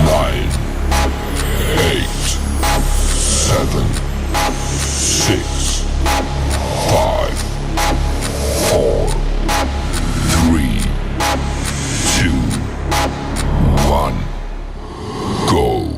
Nine, 8, 7, 6, 5, 4, 3, 2, 1, go.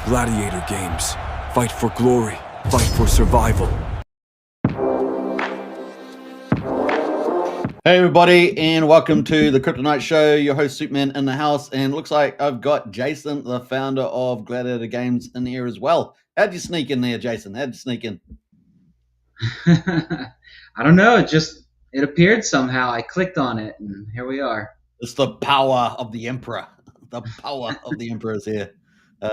Gladiator games. Fight for glory. Fight for survival. Hey everybody, and welcome to the Kryptonite Show. Your host Superman in the house, and it looks like I've got Jason, the founder of Gladiator Games, in here as well. How'd you sneak in there, Jason? How'd you sneak in? I don't know. It appeared somehow. I clicked on it, and here we are. It's the power of the Emperor. The power of the Emperor is here.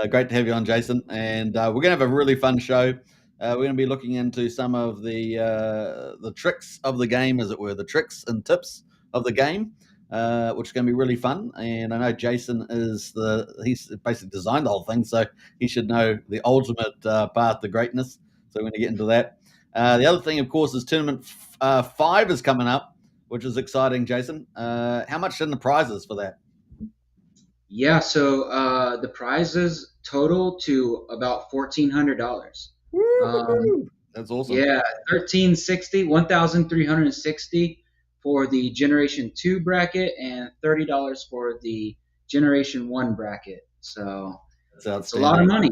Great to have you on, Jason. And we're going to have a really fun show. We're going to be looking into some of the tricks of the game, as it were, the tricks and tips of the game, which is going to be really fun. And I know Jason he's basically designed the whole thing, so he should know the ultimate path to greatness. So we're going to get into that. The other thing, of course, is Tournament 5 is coming up, which is exciting, Jason. How much in the prizes for that? Yeah, so the prizes total to about $1,400. That's awesome. Yeah, 1,360 for the Generation 2 bracket and $30 for the Generation 1 bracket. So it's a lot of money.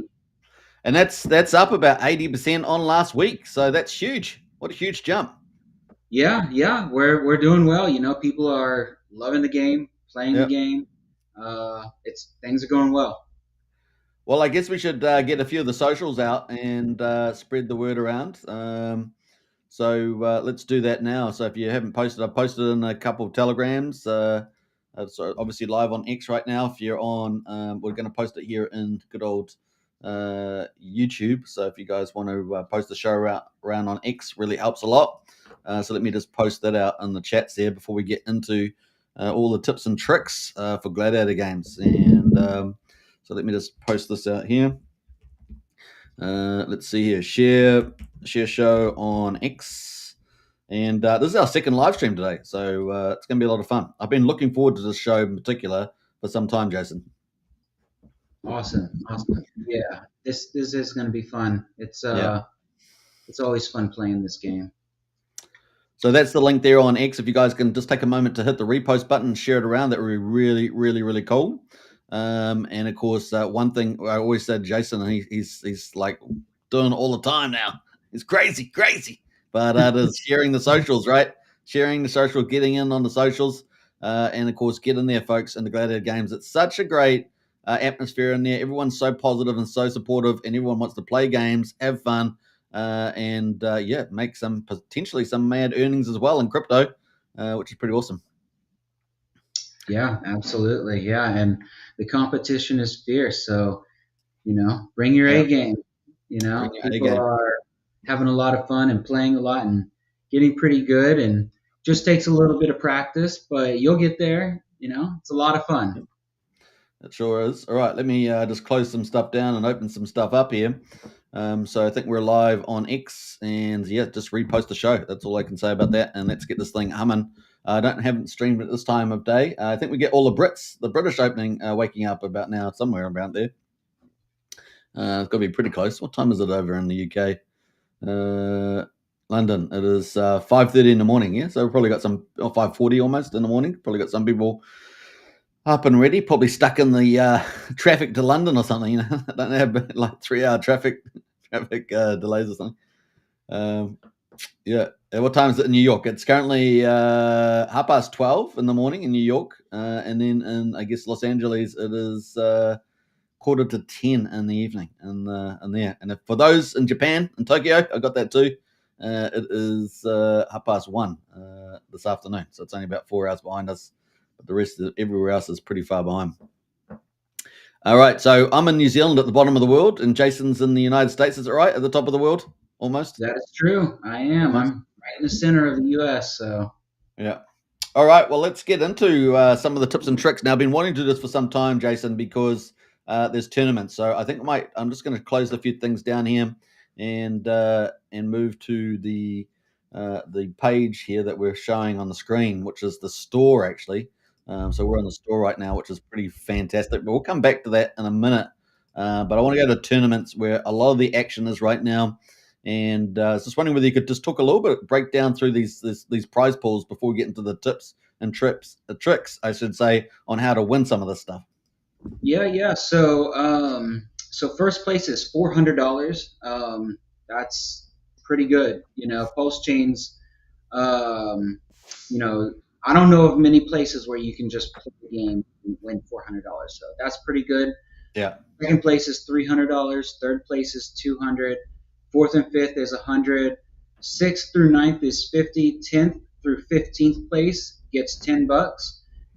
And that's up about 80% on last week. So that's huge. What a huge jump. Yeah, we're doing well. You know, people are loving the game, playing the game. Things are going well. Well, I guess we should get a few of the socials out and spread the word around. So let's do that now. So if you haven't posted, I've posted in a couple of telegrams. So obviously live on X right now. If you're on, we're going to post it here in good old YouTube. So if you guys want to post the show around on X, really helps a lot. So let me just post that out in the chats there before we get into all the tips and tricks for Gladiator games. And so let me just post this out here. Let's see here. Share show on X. And this is our second live stream today. So it's going to be a lot of fun. I've been looking forward to this show in particular for some time, Jason. Awesome. Yeah, this is going to be fun. It's always fun playing this game. So that's the link there on X. If you guys can just take a moment to hit the repost button and share it around, that would be really, really, really cool. And of course, one thing I always said, Jason, he's like doing it all the time now. It's crazy. But it's sharing the socials, right? Sharing the social, getting in on the socials, and of course, get in there, folks, in the Gladiator games. It's such a great atmosphere in there. Everyone's so positive and so supportive, and everyone wants to play games, have fun, and make potentially some mad earnings as well in crypto, which is pretty awesome. Yeah, absolutely. Yeah, and the competition is fierce. So, bring your A game. People are having a lot of fun and playing a lot and getting pretty good, and just takes a little bit of practice, but you'll get there. It's a lot of fun. It sure is. All right, let me just close some stuff down and open some stuff up here. So I think we're live on X, and just repost the show. That's all I can say about that. And let's get this thing humming I haven't streamed at this time of day. I think we get all the British opening waking up about now, somewhere about there. It's got to be pretty close. What time is it over in the UK? London. It is 5:30 in the morning. Yeah, so we've probably got some 5:40 almost in the morning. Probably got some people up and ready. Probably stuck in the traffic to London or something. Don't have like 3-hour traffic delays or something. Yeah. What time is it in New York? It's currently 12:30 in the morning in New York, and then in I guess Los Angeles it is 9:45 in the evening, and there. And for those in Japan in Tokyo, I got that too. It is 1:30 this afternoon, so it's only about 4 hours behind us. But the rest of everywhere else is pretty far behind. All right, so I'm in New Zealand at the bottom of the world, and Jason's in the United States. Is it right at the top of the world? Almost. That is true. I am. I'm right in the center of the U.S. So yeah. All right. Well, let's get into some of the tips and tricks. Now, I've been wanting to do this for some time, Jason, because there's tournaments. So I think I'm just going to close a few things down here and move to the page here that we're showing on the screen, which is the store actually. So we're on the store right now, which is pretty fantastic. But we'll come back to that in a minute. But I want to go to tournaments where a lot of the action is right now. And I was just wondering whether you could just talk a little bit, break down through these prize pools before we get into the tips and tricks, I should say, on how to win some of this stuff. Yeah. So first place is $400. That's pretty good. Pulse chains. I don't know of many places where you can just play the game and win $400. So that's pretty good. Yeah. Second place is $300. Third place is $200. Fourth and fifth is $100. Sixth through ninth is $50. 10th through 15th place gets $10.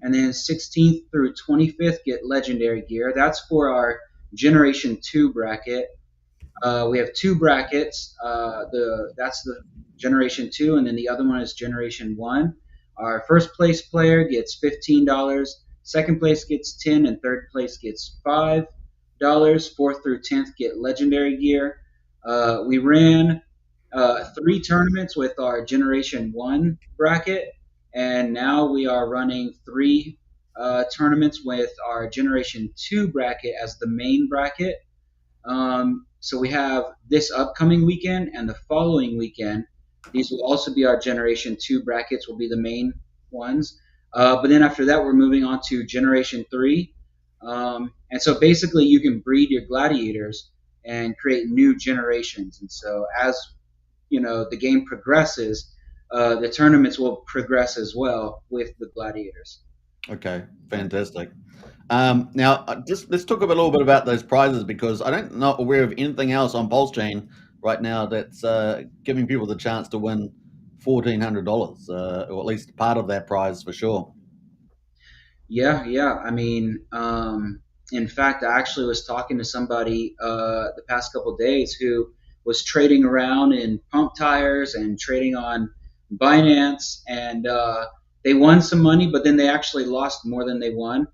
And then 16th through 25th get legendary gear. That's for our Generation 2 bracket. We have two brackets. That's the Generation 2, and then the other one is Generation 1. Our first place player gets $15. Second place gets $10, and third place gets $5. Fourth through 10th get legendary gear. We ran 3 tournaments with our Generation 1 bracket, and now we are running 3 tournaments with our Generation 2 bracket as the main bracket. So we have this upcoming weekend and the following weekend. These will also be our Generation 2 brackets, will be the main ones. But then after that, we're moving on to Generation 3. And so basically you can breed your gladiators and create new generations. And so as the game progresses, the tournaments will progress as well with the gladiators. Okay, fantastic. Now, let's talk a little bit about those prizes, because I'm not aware of anything else on Pulse Chain right now that's giving people the chance to win $1,400, or at least part of that prize for sure. Yeah. I mean, in fact, I actually was talking to somebody the past couple of days who was trading around in pump tires and trading on Binance, and they won some money, but then they actually lost more than they won.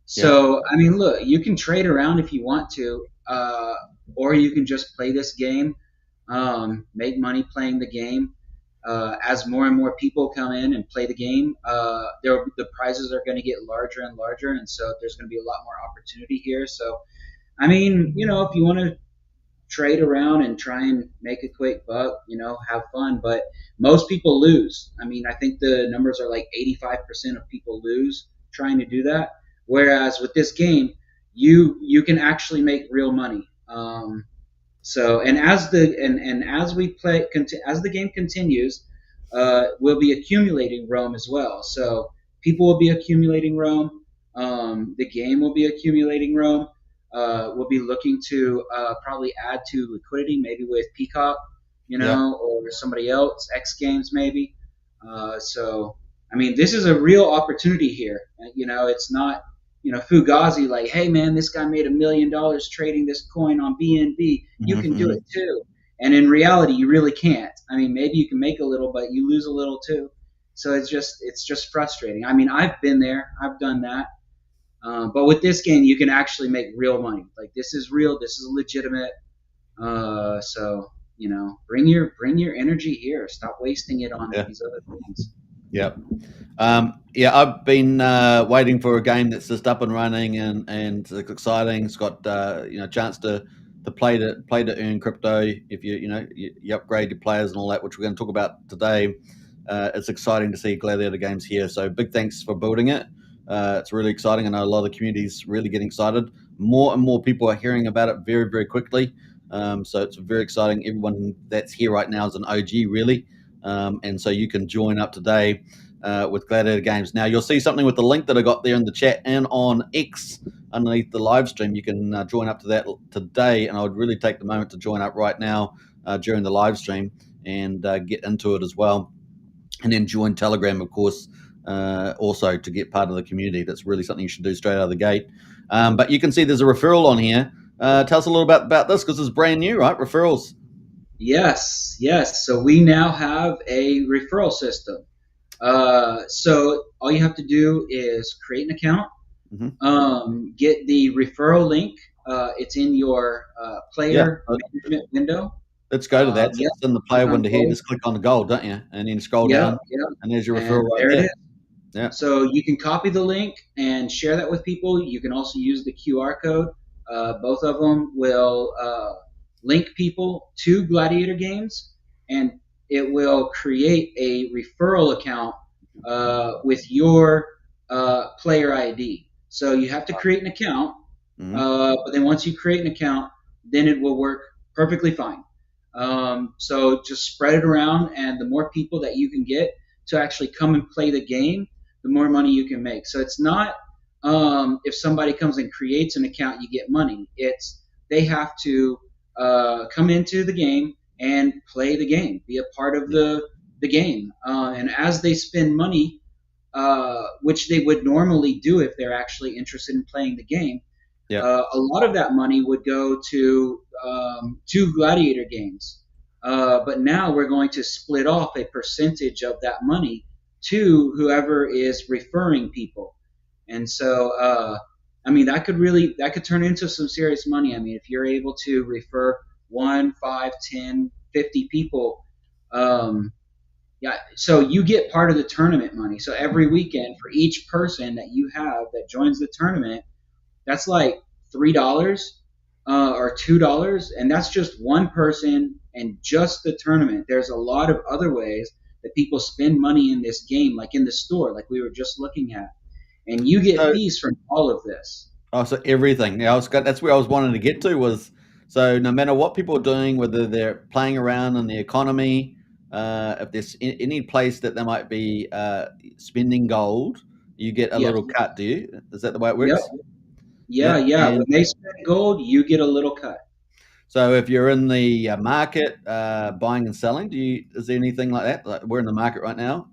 So, I mean, look, you can trade around if you want to, or you can just play this game, make money playing the game. As more and more people come in and play the game, the prizes are going to get larger and larger, and so there's going to be a lot more opportunity here. So, I mean, if you want to trade around and try and make a quick buck, have fun, but most people lose. I mean, I think the numbers are like 85% of people lose trying to do that. Whereas with this game, you can actually make real money. So, and as we play, as the game continues, we'll be accumulating Rome as well. So people will be accumulating Rome. The game will be accumulating Rome. We'll be looking to probably add to liquidity, maybe with Peacock, or somebody else, X Games maybe. So, I mean, this is a real opportunity here. It's not, Fugazi, like, hey man, this guy made $1 million trading this coin on BNB. You can do it too. And in reality, you really can't. I mean, maybe you can make a little, but you lose a little too. So it's just frustrating. I mean, I've been there. I've done that. But with this game, you can actually make real money. Like, this is real. This is legitimate. So, bring your energy here. Stop wasting it on these other things. Yep. Yeah, I've been waiting for a game that's just up and running and it's exciting. It's got chance to play to earn crypto if you upgrade your players and all that, which we're going to talk about today. It's exciting to see Gladiator games here. So big thanks for building it. It's really exciting. I know a lot of the community's really getting excited. More and more people are hearing about it very, very quickly. So it's very exciting. Everyone that's here right now is an OG, really. And so you can join up today with Gladiator Games. Now, you'll see something with the link that I got there in the chat and on X underneath the live stream. You can join up to that today, and I would really take the moment to join up right now during the live stream and get into it as well. And then join Telegram, of course, also to get part of the community. That's really something you should do straight out of the gate. But you can see there's a referral on here. Tell us a little about this, because it's brand new, right? Referrals. Yes. So we now have a referral system. So all you have to do is create an account, get the referral link. It's in your player management window. Let's go to that. So it's in the player window here. Just click on the gold, don't you? And then scroll down. And there's your referral right there. It is. Yeah. So you can copy the link and share that with people. You can also use the QR code. Both of them will link people to Gladiator games, and it will create a referral account with your player ID. So you have to create an account, but then once you create an account, then it will work perfectly fine. So just spread it around, and the more people that you can get to actually come and play the game, the more money you can make. So it's not if somebody comes and creates an account, you get money. It's they have to come into the game and play the game, be a part of the game. And as they spend money, which they would normally do if they're actually interested in playing the game, a lot of that money would go to Gladiator games. But now we're going to split off a percentage of that money to whoever is referring people. And so, that could turn into some serious money. I mean, if you're able to refer 1, 5, 10, 50 people, so you get part of the tournament money. So every weekend for each person that you have that joins the tournament, that's like $3 or $2, and that's just one person and just the tournament. There's a lot of other ways that people spend money in this game, like in the store, like we were just looking at, and you get fees from all of this. Oh, so everything. Yeah, that's where I was wanting to get to was, so no matter what people are doing, whether they're playing around in the economy, if there's any place that they might be spending gold, you get a little cut, do you? Is that the way it works? Yeah. When they spend gold, you get a little cut. So if you're in the market buying and selling, is there anything like that? Like we're in the market right now.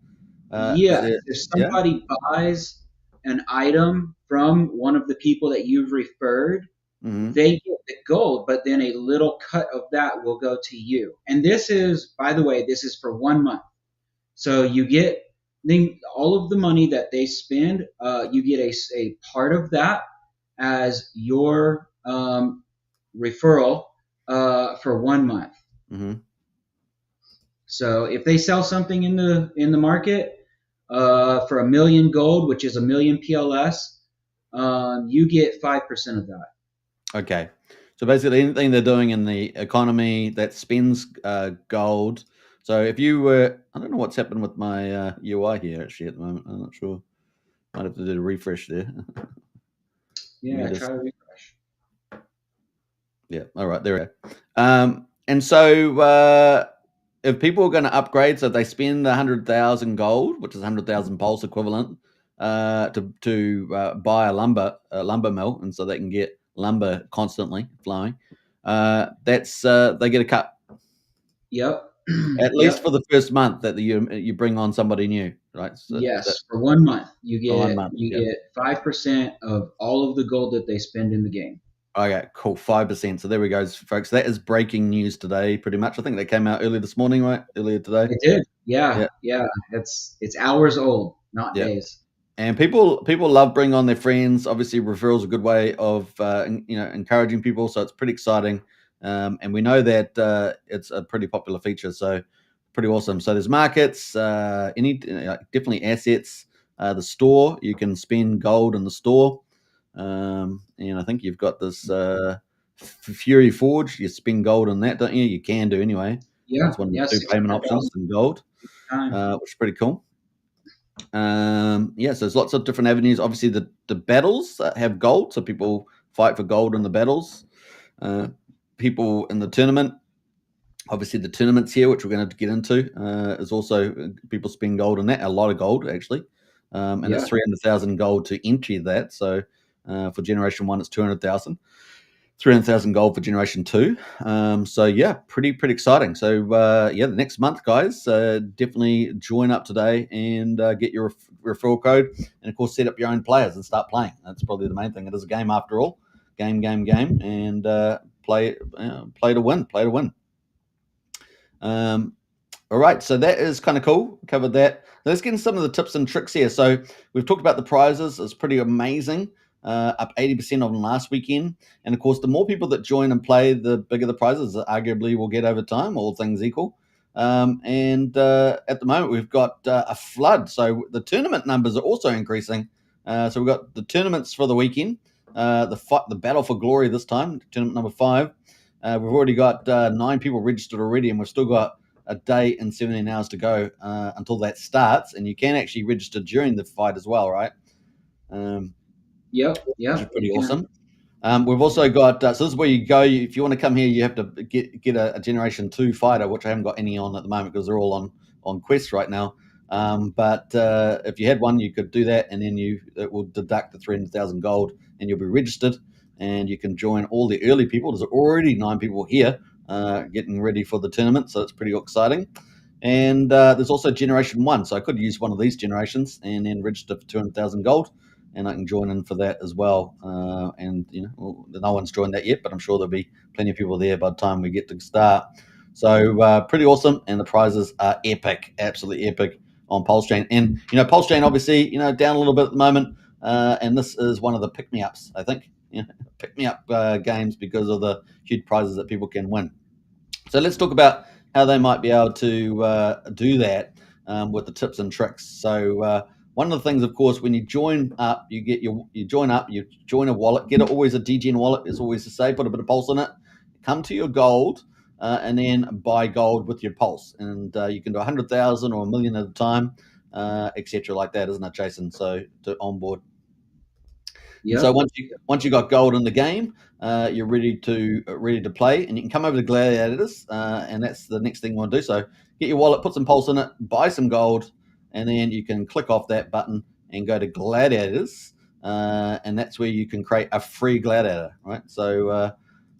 If somebody buys an item from one of the people that you've referred, they get the gold, but then a little cut of that will go to you. And this is, by the way, this is for 1 month. So you get all of the money that they spend, you get a part of that as your referral for 1 month. So if they sell something in the market for $1 million gold, which is 1 million PLS, you get 5% of that. Okay. So basically anything they're doing in the economy that spends gold. So if you were, I don't know what's happened with my UI here actually at the moment. I'm not sure. Might have to do a refresh there. Yeah, try to refresh. Yeah. All right. There we go. And so if people are going to upgrade, so they spend 100,000 gold, which is 100,000 pulse equivalent, to buy a lumber mill, and so they can get lumber constantly flowing. That's they get a cut. Yep. At least for the first month that you bring on somebody new, right? So yes, for 1 month you get get 5% of all of the gold that they spend in the game. Okay, cool. 5%. So there we go, folks. That is breaking news today, pretty much. I think that came out earlier this morning, right? Earlier today. It did. Yeah. It's hours old, not days. And people love bringing on their friends. Obviously, referrals are a good way of encouraging people. So it's pretty exciting. And we know that it's a pretty popular feature. So pretty awesome. So there's markets, definitely assets. The store, you can spend gold in the store, and I think you've got this Fury Forge. You spend gold on that, don't you? You can do anyway. Yeah, That's one of the two payment 600,000 options in gold, which is pretty cool. So there's lots of different avenues. Obviously, the battles have gold, so people fight for gold in the battles. People in the tournament, obviously the tournaments here, which we're going to get into, is also people spend gold on that, a lot of gold actually, and it's 300,000 gold to entry that. So for Generation 1, it's 200,000. 300,000 gold for Generation 2. Pretty exciting. So the next month, guys, definitely join up today and get your referral code, and of course set up your own players and start playing. That's probably the main thing. It is a game after all. Game, and play to win. All right, so that is kind of cool. Covered that. Let's get into some of the tips and tricks here. So we've talked about the prizes. It's pretty amazing. Up 80% on last weekend. And of course, the more people that join and play, the bigger the prizes arguably will get over time, all things equal. At the moment, we've got a flood. So the tournament numbers are also increasing. So we've got the tournaments for the weekend. The Battle for Glory this time, tournament number 5. We've already got 9 people registered already, and we've still got a day and 17 hours to go until that starts. And you can actually register during the fight as well, right? Yep. Which is pretty awesome. We've also got, so this is where you go. If you want to come here, you have to get a Generation 2 fighter, which I haven't got any on at the moment because they're all on quests right now. But if you had one, you could do that, and then it will deduct the 300,000 gold, and you'll be registered, and you can join all the early people. There's already 9 people here getting ready for the tournament, so it's pretty exciting. And there's also Generation 1, so I could use one of these generations and then register for 200,000 gold, and I can join in for that as well. No one's joined that yet, but I'm sure there'll be plenty of people there by the time we get to start. So pretty awesome, and the prizes are epic, absolutely epic on Pulse Chain. And Pulse Chain obviously down a little bit at the moment, and this is one of the pick-me-ups, I think. Pick-me-up games because of the huge prizes that people can win. So let's talk about how they might be able to do that with the tips and tricks. So one of the things, of course, when you join up, you join a wallet, get always a DGen wallet, is always to say, put a bit of Pulse in it, come to your gold, and then buy gold with your Pulse. And you can do 100,000 or 1 million at a time, etc. like that, isn't it, Jason? So to onboard. Yep. So once you got gold in the game, you're ready to play, and you can come over to Gladiators, and that's the next thing you want to do. So get your wallet, put some Pulse in it, buy some gold, and then you can click off that button and go to Gladiators, and that's where you can create a free Gladiator, right? So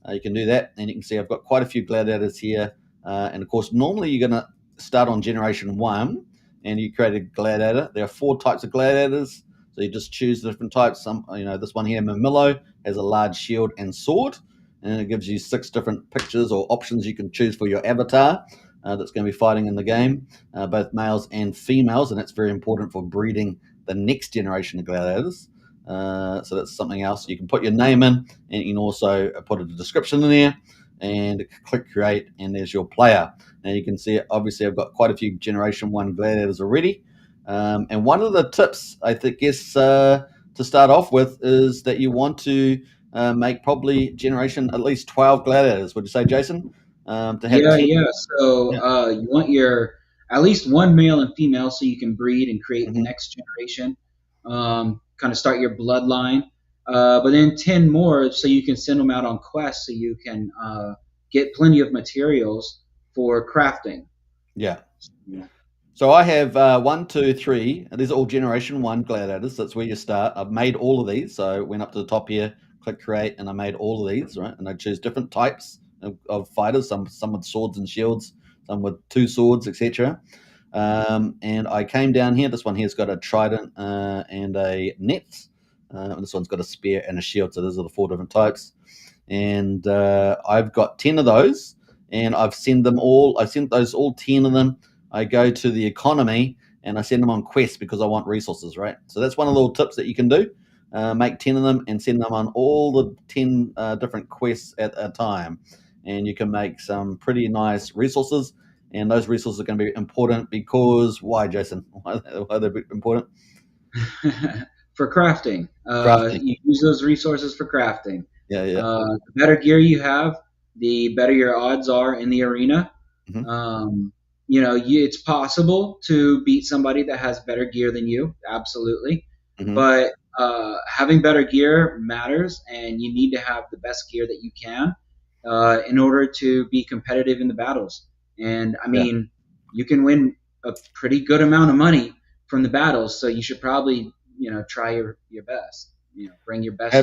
you can do that, and you can see I've got quite a few Gladiators here, and of course normally you're going to start on Generation 1, and you create a Gladiator. There are 4 types of Gladiators. So you just choose the different types. This one here, Mamillo, has a large shield and sword, and it gives you 6 different pictures or options you can choose for your avatar that's going to be fighting in the game, both males and females, and that's very important for breeding the next generation of gladiators. So that's something else. You can put your name in, and you can also put a description in there, and click create, and there's your player. Now you can see, obviously, I've got quite a few Generation 1 gladiators already. And one of the tips, I think, to start off with is that you want to make probably Generation at least 12 gladiators. Would you say, Jason? To have So you want your at least one male and female so you can breed and create the next generation, kind of start your bloodline. But then 10 more so you can send them out on quests so you can get plenty of materials for crafting. Yeah. So I have 1, 2, 3. These are all Generation 1 gladiators. That's where you start. I've made all of these. So I went up to the top here, click create, and I made all of these, right? And I choose different types of fighters, some with swords and shields, some with 2 swords, etc. And I came down here. This one here's got a trident and a net. This one's got a spear and a shield. So those are the 4 different types. And I've got 10 of those, and I've sent those all 10 of them. I go to the economy and I send them on quests because I want resources, right? So that's one of the little tips that you can do. Make 10 of them and send them on all the 10 different quests at a time. And you can make some pretty nice resources. and those resources are going to be important because why, Jason? Why are they important? For crafting. Crafting. You use those resources for crafting. Yeah. The better gear you have, the better your odds are in the arena. Mm-hmm. It's possible to beat somebody that has better gear than you, absolutely. Mm-hmm. But having better gear matters, and you need to have the best gear that you can in order to be competitive in the battles. And I mean, you can win a pretty good amount of money from the battles, so you should probably try your best. Bring your best.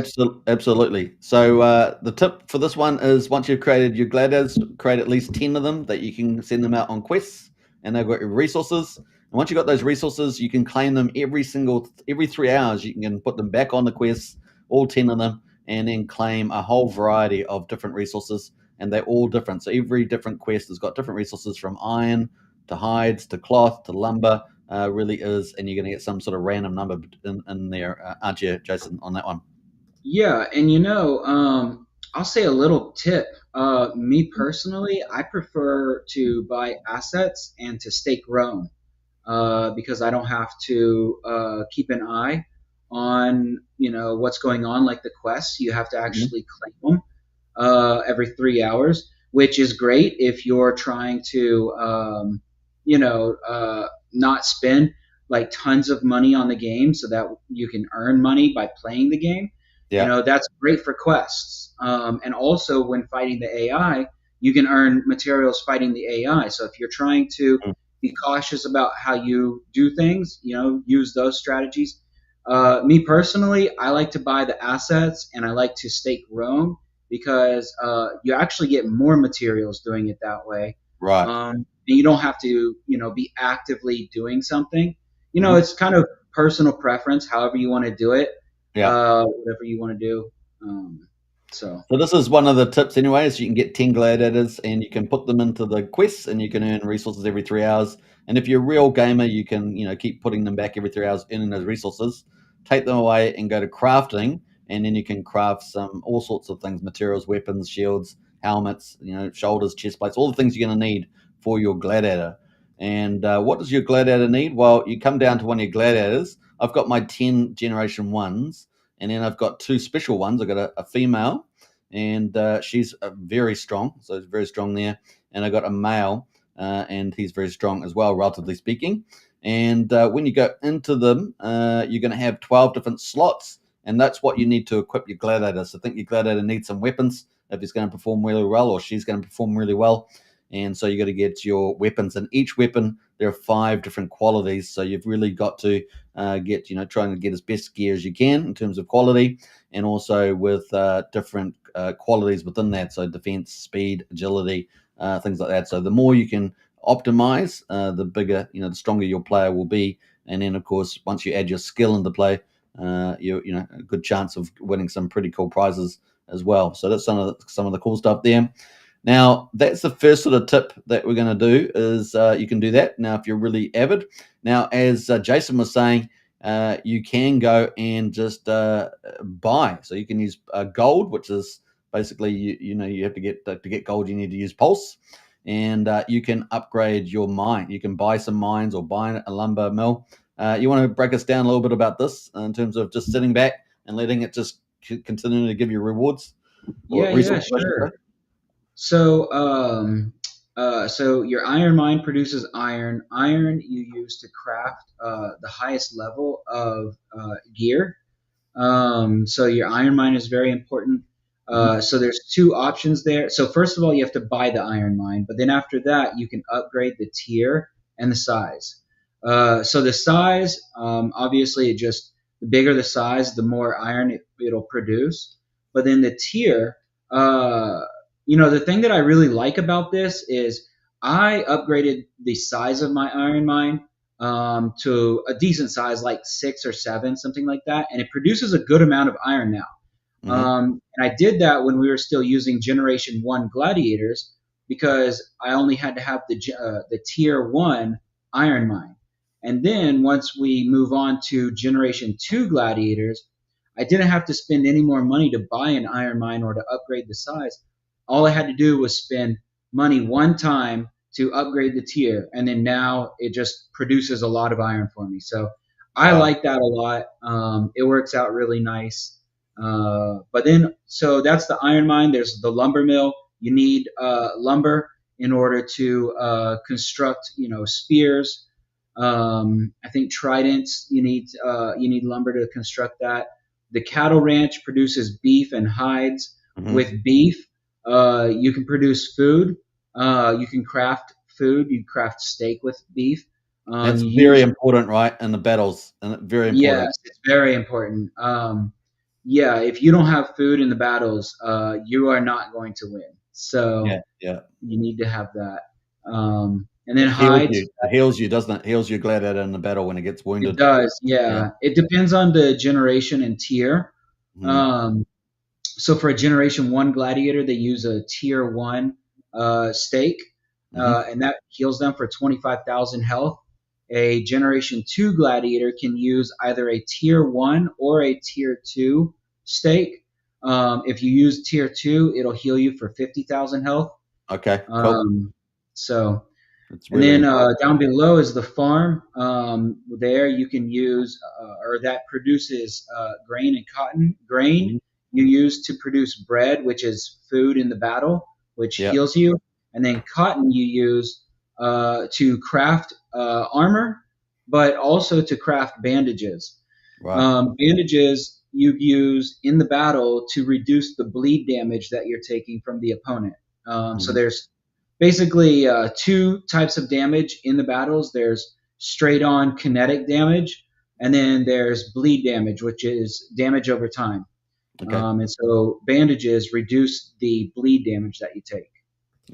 Absolutely. So the tip for this one is once you've created your gladiators, create at least 10 of them that you can send them out on quests, and they've got your resources. And once you've got those resources, you can claim them every 3 hours. You can put them back on the quests, all 10 of them, and then claim a whole variety of different resources, and they're all different. So every different quest has got different resources from iron to hides to cloth to lumber. Really is, and you're going to get some sort of random number in there, aren't you, Jason, on that one? Yeah, and I'll say a little tip. Me personally, I prefer to buy assets and to stake Rome because I don't have to keep an eye on what's going on, like the quests. You have to actually claim them every 3 hours, which is great if you're trying to not spend like tons of money on the game so that you can earn money by playing the game. Yeah. That's great for quests. And also when fighting the AI, you can earn materials fighting the AI. So if you're trying to be cautious about how you do things, use those strategies. Me personally, I like to buy the assets and I like to stake Rome because you actually get more materials doing it that way. Right. And you don't have to, be actively doing something. It's kind of personal preference, however you want to do it. Yeah. Whatever you want to do. So this is one of the tips anyway, is you can get 10 gladiators and you can put them into the quests and you can earn resources every 3 hours. And if you're a real gamer, you can, keep putting them back every 3 hours, earning those resources, take them away and go to crafting. And then you can craft all sorts of things, materials, weapons, shields, helmets, shoulders, chest plates, all the things you're going to need for your gladiator. And what does your gladiator need? Well, you come down to one of your gladiators. I've got my 10 generation ones. And then I've got 2 special ones. I've got a female, and she's very strong. So it's very strong there. And I got a male, and he's very strong as well, relatively speaking. And when you go into them, you're going to have 12 different slots, and that's what you need to equip your gladiator. So I think your gladiator needs some weapons if he's going to perform really well, or she's going to perform really well. And so you got to get your weapons, and each weapon, there are 5 different qualities. So you've really got to trying to get as best gear as you can in terms of quality, and also with different qualities within that. So defense, speed, agility, things like that. So the more you can optimize, the bigger, the stronger your player will be. And then of course, once you add your skill into play, you a good chance of winning some pretty cool prizes as well. So that's some of the cool stuff there. Now, that's the first sort of tip that we're going to do is you can do that. Now, if you're really avid. Now, as Jason was saying, you can go and just buy. So you can use gold, which is basically, you have to get gold, you need to use pulse. And you can upgrade your mine. You can buy some mines or buy a lumber mill. You want to break us down a little bit about this in terms of just sitting back and letting it just continue to give you rewards? Yeah, sure. So your iron mine produces iron. Iron you use to craft the highest level of gear. So your iron mine is very important. So there's 2 options there. So first of all, you have to buy the iron mine, but then after that, you can upgrade the tier and the size. So the size, obviously, the bigger the size, the more iron it'll produce. But then the tier, the thing that I really like about this is I upgraded the size of my iron mine to a decent size, like 6 or 7, something like that, and it produces a good amount of iron now. And I did that when we were still using Generation 1 Gladiators because I only had to have the Tier 1 iron mine. And then once we move on to Generation 2 Gladiators, I didn't have to spend any more money to buy an iron mine or to upgrade the size. All I had to do was spend money one time to upgrade the tier, and then now it just produces a lot of iron for me. So I like that a lot. It works out really nice. But then, so that's the iron mine. There's the lumber mill. You need lumber in order to construct, spears. I think tridents. You need lumber to construct that. The cattle ranch produces beef and hides. Mm-hmm. With beef, you can produce food. You can craft food. You craft steak with beef. That's very important, right? In the battles, and very important. Yes, it's very important. Yeah, if you don't have food in the battles, you are not going to win. So yeah. You need to have that. And then hides. It heals you, doesn't it? Heals your gladiator in the battle when it gets wounded. It does, yeah. It depends on the generation and tier. Mm-hmm. So for a Generation 1 gladiator, they use a Tier 1 stake, and that heals them for 25,000 health. A Generation 2 gladiator can use either a Tier 1 or a Tier 2 stake. If you use Tier 2, it'll heal you for 50,000 health. Okay, cool. So, really, and then down below is the farm. There you can use, or that produces grain and cotton. Grain you use to produce bread, which is food in the battle, which heals you. And then cotton you use to craft armor, but also to craft bandages. Right. Bandages you use in the battle to reduce the bleed damage that you're taking from the opponent. So there's basically two types of damage in the battles. There's straight on kinetic damage, and then there's bleed damage, which is damage over time. Okay. And so bandages reduce the bleed damage that you take.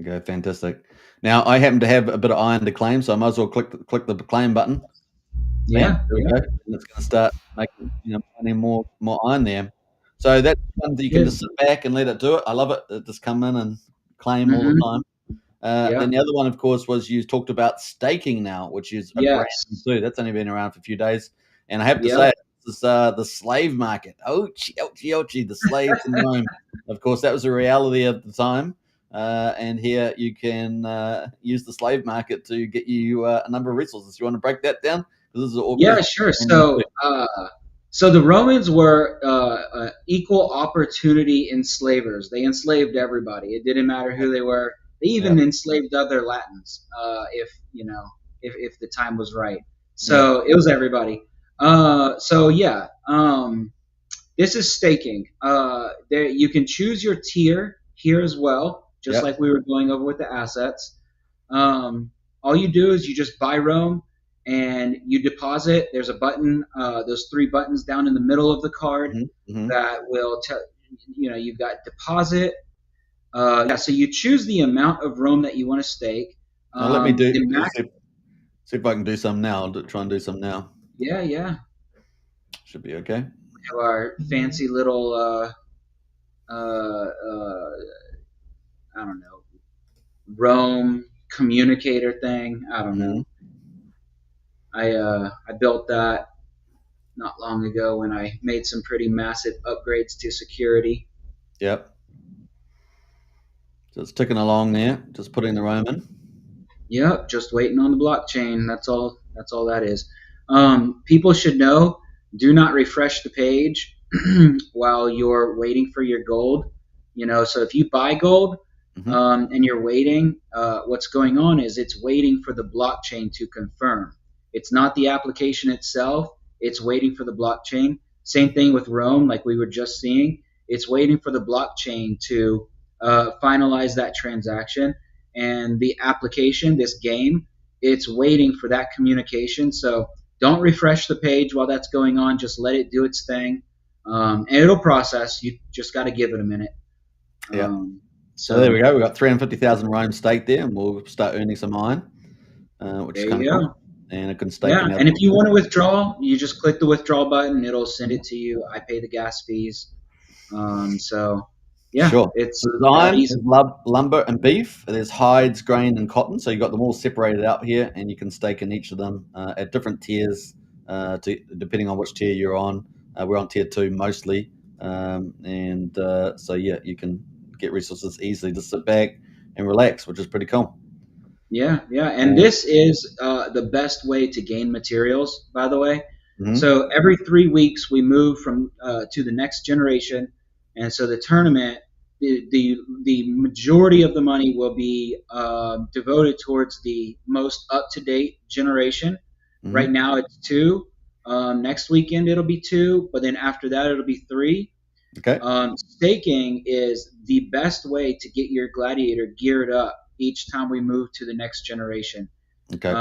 Okay, fantastic. Now I happen to have a bit of iron to claim, so I might as well click the claim button. Yeah, there we go. And it's going to start making more iron there. So that's one that you can just sit back and let it do it. I love it. It just come in and claim all the time. Then the other one, of course, was you talked about staking now, which is a brand new too. That's only been around for a few days, and I have to say, this is the slave market. Ouchie, the slaves in Rome. Of course, that was a reality at the time, and here you can use the slave market to get you a number of resources. You want to break that down? This is all sure. So the Romans were equal opportunity enslavers. They enslaved everybody. It didn't matter who they were. They even enslaved other Latins, if the time was right. So it was everybody. This is staking. There you can choose your tier here as well, just like we were going over with the assets. All you do is you just buy Rome and you deposit. There's a button, those three buttons down in the middle of the card that will tell you've got deposit. So you choose the amount of Rome that you want to stake. Now let me see if I can do some now. I'll try and do some now. Yeah. Should be okay. We have our fancy little, I don't know, Rome communicator thing. I don't know. I built that not long ago when I made some pretty massive upgrades to security. Yep. So it's ticking along there, just putting the Rome in. Yep, just waiting on the blockchain. That's all that is. People should know, do not refresh the page while you're waiting for your gold. So if you buy gold and you're waiting, what's going on is it's waiting for the blockchain to confirm. It's not the application itself. It's waiting for the blockchain. Same thing with Rome, like we were just seeing. It's waiting for the blockchain to finalize that transaction, and the application, this game, it's waiting for that communication. So don't refresh the page while that's going on. Just let it do its thing, and it'll process. You just got to give it a minute. So there we go. We've got 350,000 Rome staked there, and we'll start earning some iron, which is kind of cool. And it can stake. And if you want to withdraw, you just click the withdraw button. It'll send it to you. I pay the gas fees. Sure. It's iron, there's lumber and beef. There's hides, grain, and cotton. So you've got them all separated out here, and you can stake in each of them at different tiers, depending on which tier you're on. We're on tier 2 mostly, you can get resources easily. Just sit back and relax, which is pretty cool. Yeah, and this is the best way to gain materials, by the way. Mm-hmm. So every 3 weeks we move from to the next generation, and so the tournament, the majority of the money will be devoted towards the most up to date generation. Mm-hmm. Right now it's 2. Next weekend it'll be 2, but then after that it'll be 3. Okay. Staking is the best way to get your Gladiator geared up each time we move to the next generation. Okay.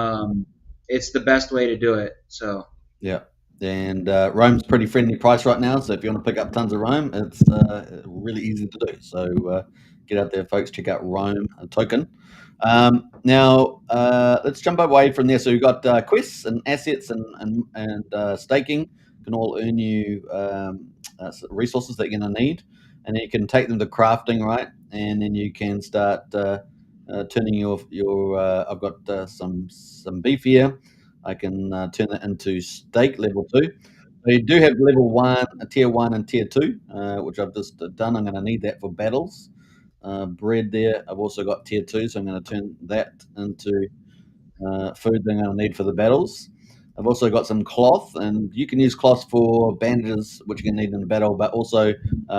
It's the best way to do it. So yeah, and Rome's pretty friendly price right now. So if you want to pick up tons of Rome, it's really easy to do. So get out there, folks. Check out Rome token. Now let's jump away from there. So you've got quests and assets and staking can all earn you resources that you're going to need, and then you can take them to crafting, right? And then you can start turning your I've got some beef here. I can turn it into stake level 2. So you do have level 1, tier 1 and tier 2, which I've just done. I'm going to need that for battles. Bread there. I've also got tier 2, so I'm going to turn that into food that I'm going to need for the battles. I've also got some cloth, and you can use cloth for bandages, which you can need in the battle, but also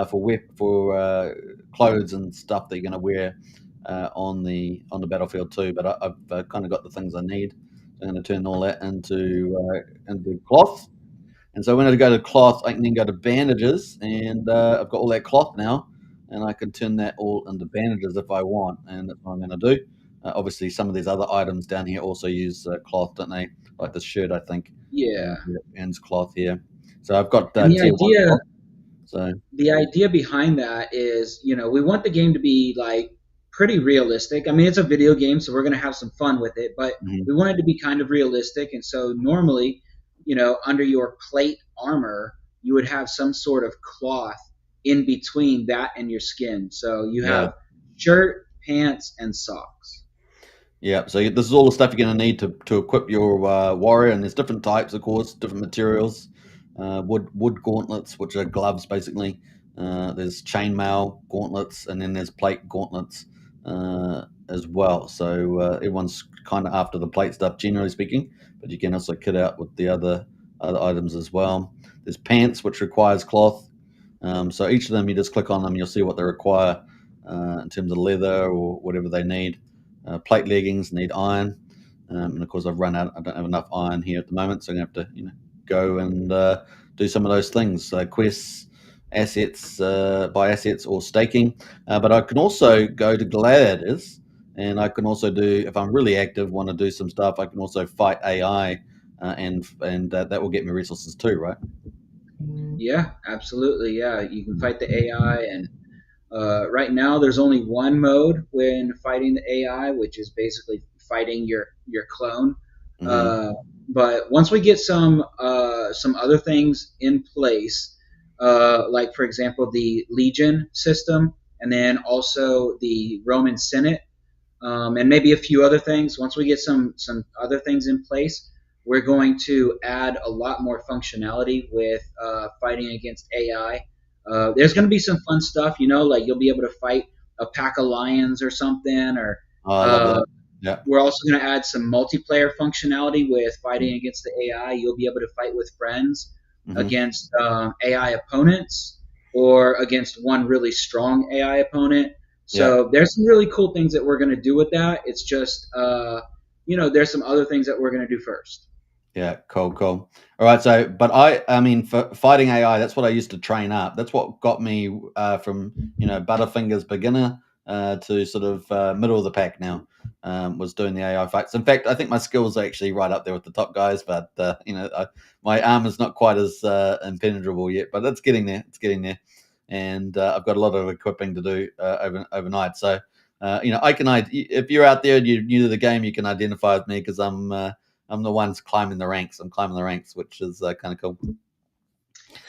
for clothes and stuff that you're going to wear on the battlefield too. But I've kind of got the things I need. I'm going to turn all that into cloth. And so when I go to cloth, I can then go to bandages, and I've got all that cloth now, and I can turn that all into bandages if I want, and that's what I'm going to do. Obviously, some of these other items down here also use cloth, don't they? Like this shirt, I think. yeah, ends cloth here. So I've got and tier 1 cloth. So the idea behind that is, we want the game to be like pretty realistic. I mean, it's a video game, so we're going to have some fun with it, but we want it to be kind of realistic. And so normally, under your plate armor, you would have some sort of cloth in between that and your skin. So you have shirt, pants, and socks. Yeah, so this is all the stuff you're going to need to equip your warrior, and there's different types, of course, different materials. Wood gauntlets, which are gloves, basically. There's chainmail gauntlets, and then there's plate gauntlets as well. So everyone's kind of after the plate stuff, generally speaking, but you can also kit out with the other items as well. There's pants, which requires cloth. So each of them, you just click on them, you'll see what they require in terms of leather or whatever they need. Plate leggings need iron, and of course I've run out. I don't have enough iron here at the moment, so I'm gonna have to go and do some of those things. Quests, assets, buy assets or staking. But I can also go to Gladiators, and I can also do, if I'm really active, want to do some stuff, I can also fight AI, and that will get me resources too, right? Yeah, absolutely. Yeah, you can fight the AI, and right now there's only one mode when fighting the AI, which is basically fighting your clone. But once we get some other things in place, like for example the Legion system, and then also the Roman Senate, and maybe a few other things. Once we get some other things in place, we're going to add a lot more functionality with fighting against AI. There's going to be some fun stuff, like you'll be able to fight a pack of lions or something, or I love that. Yeah. We're also going to add some multiplayer functionality with fighting against the AI. You'll be able to fight with friends against AI opponents, or against one really strong AI opponent. So there's some really cool things that we're going to do with that. It's just, there's some other things that we're going to do first. Yeah, cool. All right, so, but I mean, for fighting AI, that's what I used to train up. That's what got me from, Butterfingers beginner to sort of middle of the pack now, was doing the AI fights. In fact, I think my skills are actually right up there with the top guys, but, my armor's not quite as impenetrable yet, but it's getting there. And I've got a lot of equipping to do overnight. So, I can, if you're out there and you're new to the game, you can identify with me because I'm the ones climbing the ranks. I'm climbing the ranks, which is kind of cool.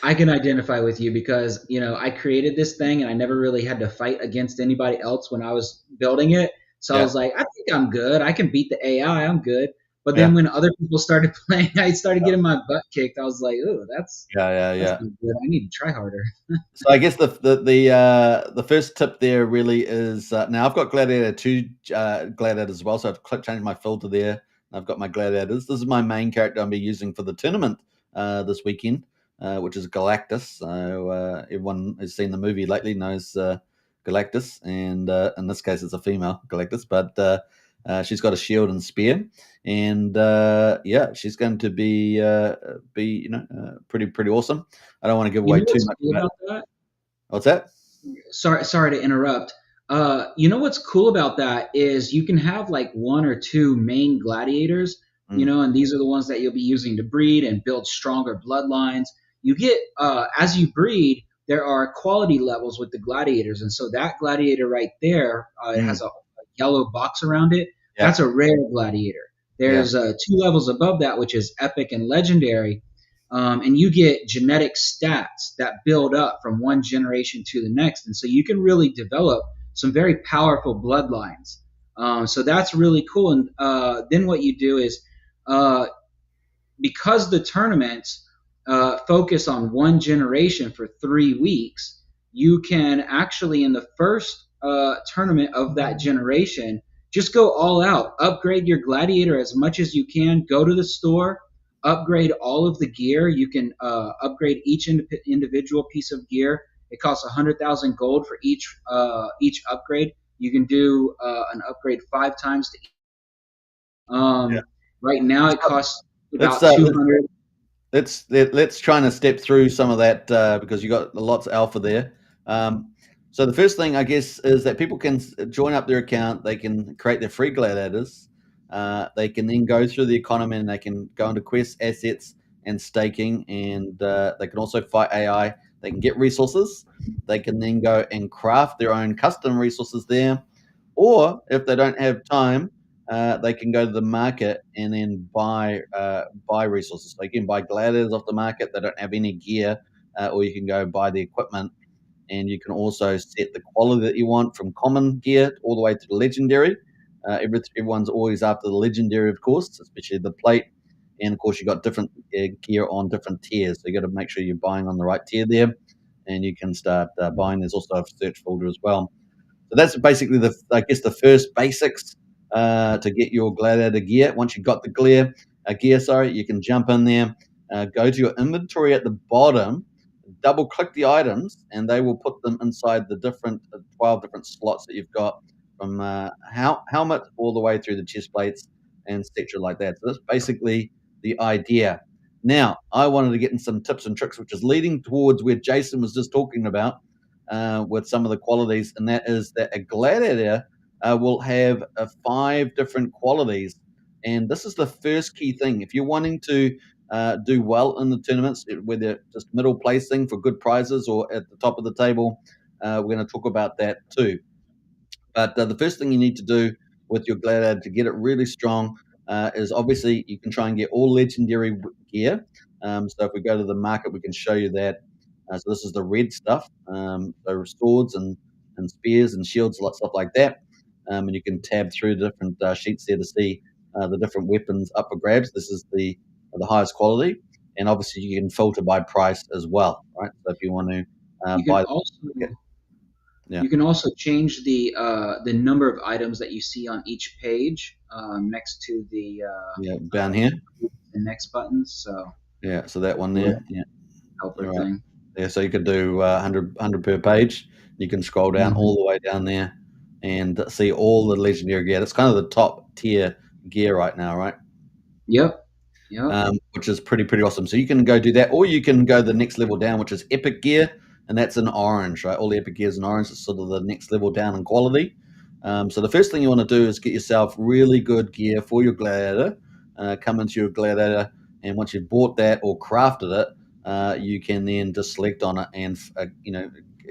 I can identify with you because, I created this thing and I never really had to fight against anybody else when I was building it. So I was like, I think I'm good. I can beat the AI. I'm good. But then when other people started playing, I started getting my butt kicked. I was like, oh, that's not good. I need to try harder. So I guess the first tip there really is now I've got Gladiator 2 Gladiators as well, so I've changed my filter there. I've got my Gladiators. This is my main character I'll be using for the tournament this weekend, which is Galactus. So everyone who's seen the movie lately knows Galactus, and in this case it's a female Galactus, but she's got a shield and spear, and she's going to be pretty awesome. I don't want to give away too much about that? What's that? Sorry to interrupt. What's cool about that is you can have like one or two main gladiators, and these are the ones that you'll be using to breed and build stronger bloodlines. You get as you breed, there are quality levels with the gladiators, and so that gladiator right there, it has a yellow box around it. Yeah. That's a rare gladiator. There's 2 levels above that, which is epic and legendary. And you get genetic stats that build up from one generation to the next. And so you can really develop some very powerful bloodlines. So that's really cool. And then what you do is because the tournaments focus on one generation for 3 weeks, you can actually in the first tournament of that generation just go all out, upgrade your gladiator as much as you can, go to the store, upgrade all of the gear. You can upgrade each individual piece of gear. It costs 100,000 gold for each upgrade. You can do an upgrade 5 times to each. Right now it costs about 200. Let's try and step through some of that because you got lots of alpha there. So the first thing I guess is that people can join up their account. They can create their free gladiators. They can then go through the economy and they can go into quests, assets, and staking, and they can also fight AI. They can get resources. They can then go and craft their own custom resources there, or if they don't have time, they can go to the market and then buy resources. So you can buy gladiators off the market. They don't have any gear, or you can go buy the equipment, and you can also set the quality that you want from common gear all the way to the legendary. Everyone's always after the legendary, of course, especially the plate. And of course, you've got different gear on different tiers. So you got to make sure you're buying on the right tier there, and you can start buying. There's also a search folder as well. So that's basically the first basics to get your gladiator gear. Once you've got the gear, you can jump in there, go to your inventory at the bottom, double click the items, and they will put them inside the different 12 different slots that you've got, from helmet all the way through the chest plates and etc. like that. So that's basically the idea. Now, I wanted to get in some tips and tricks, which is leading towards where Jason was just talking about with some of the qualities, and that is that a gladiator will have 5 different qualities. And this is the first key thing. If you're wanting to do well in the tournaments, whether just middle placing for good prizes or at the top of the table, we're going to talk about that too. But the first thing you need to do with your gladiator to get it really strong is obviously you can try and get all legendary gear. So if we go to the market, we can show you that. So this is the red stuff, so swords and spears and shields, stuff like that. And you can tab through the different sheets there to see the different weapons up for grabs. This is the highest quality, and obviously you can filter by price as well, right? So if you want to buy, you can also change the number of items that you see on each page next to the down here, the next buttons. So so that one there, helper thing. Yeah, so you could do 100 per page. You can scroll down all the way down there and see all the legendary gear. It's kind of the top tier gear right now, right? Yep. Which is pretty awesome. So you can go do that, or you can go the next level down, which is epic gear, and that's in orange, right? All the epic gear is in orange. It's sort of the next level down in quality. So the first thing you want to do is get yourself really good gear for your gladiator. Come into your gladiator, and once you've bought that or crafted it, you can then just select on it and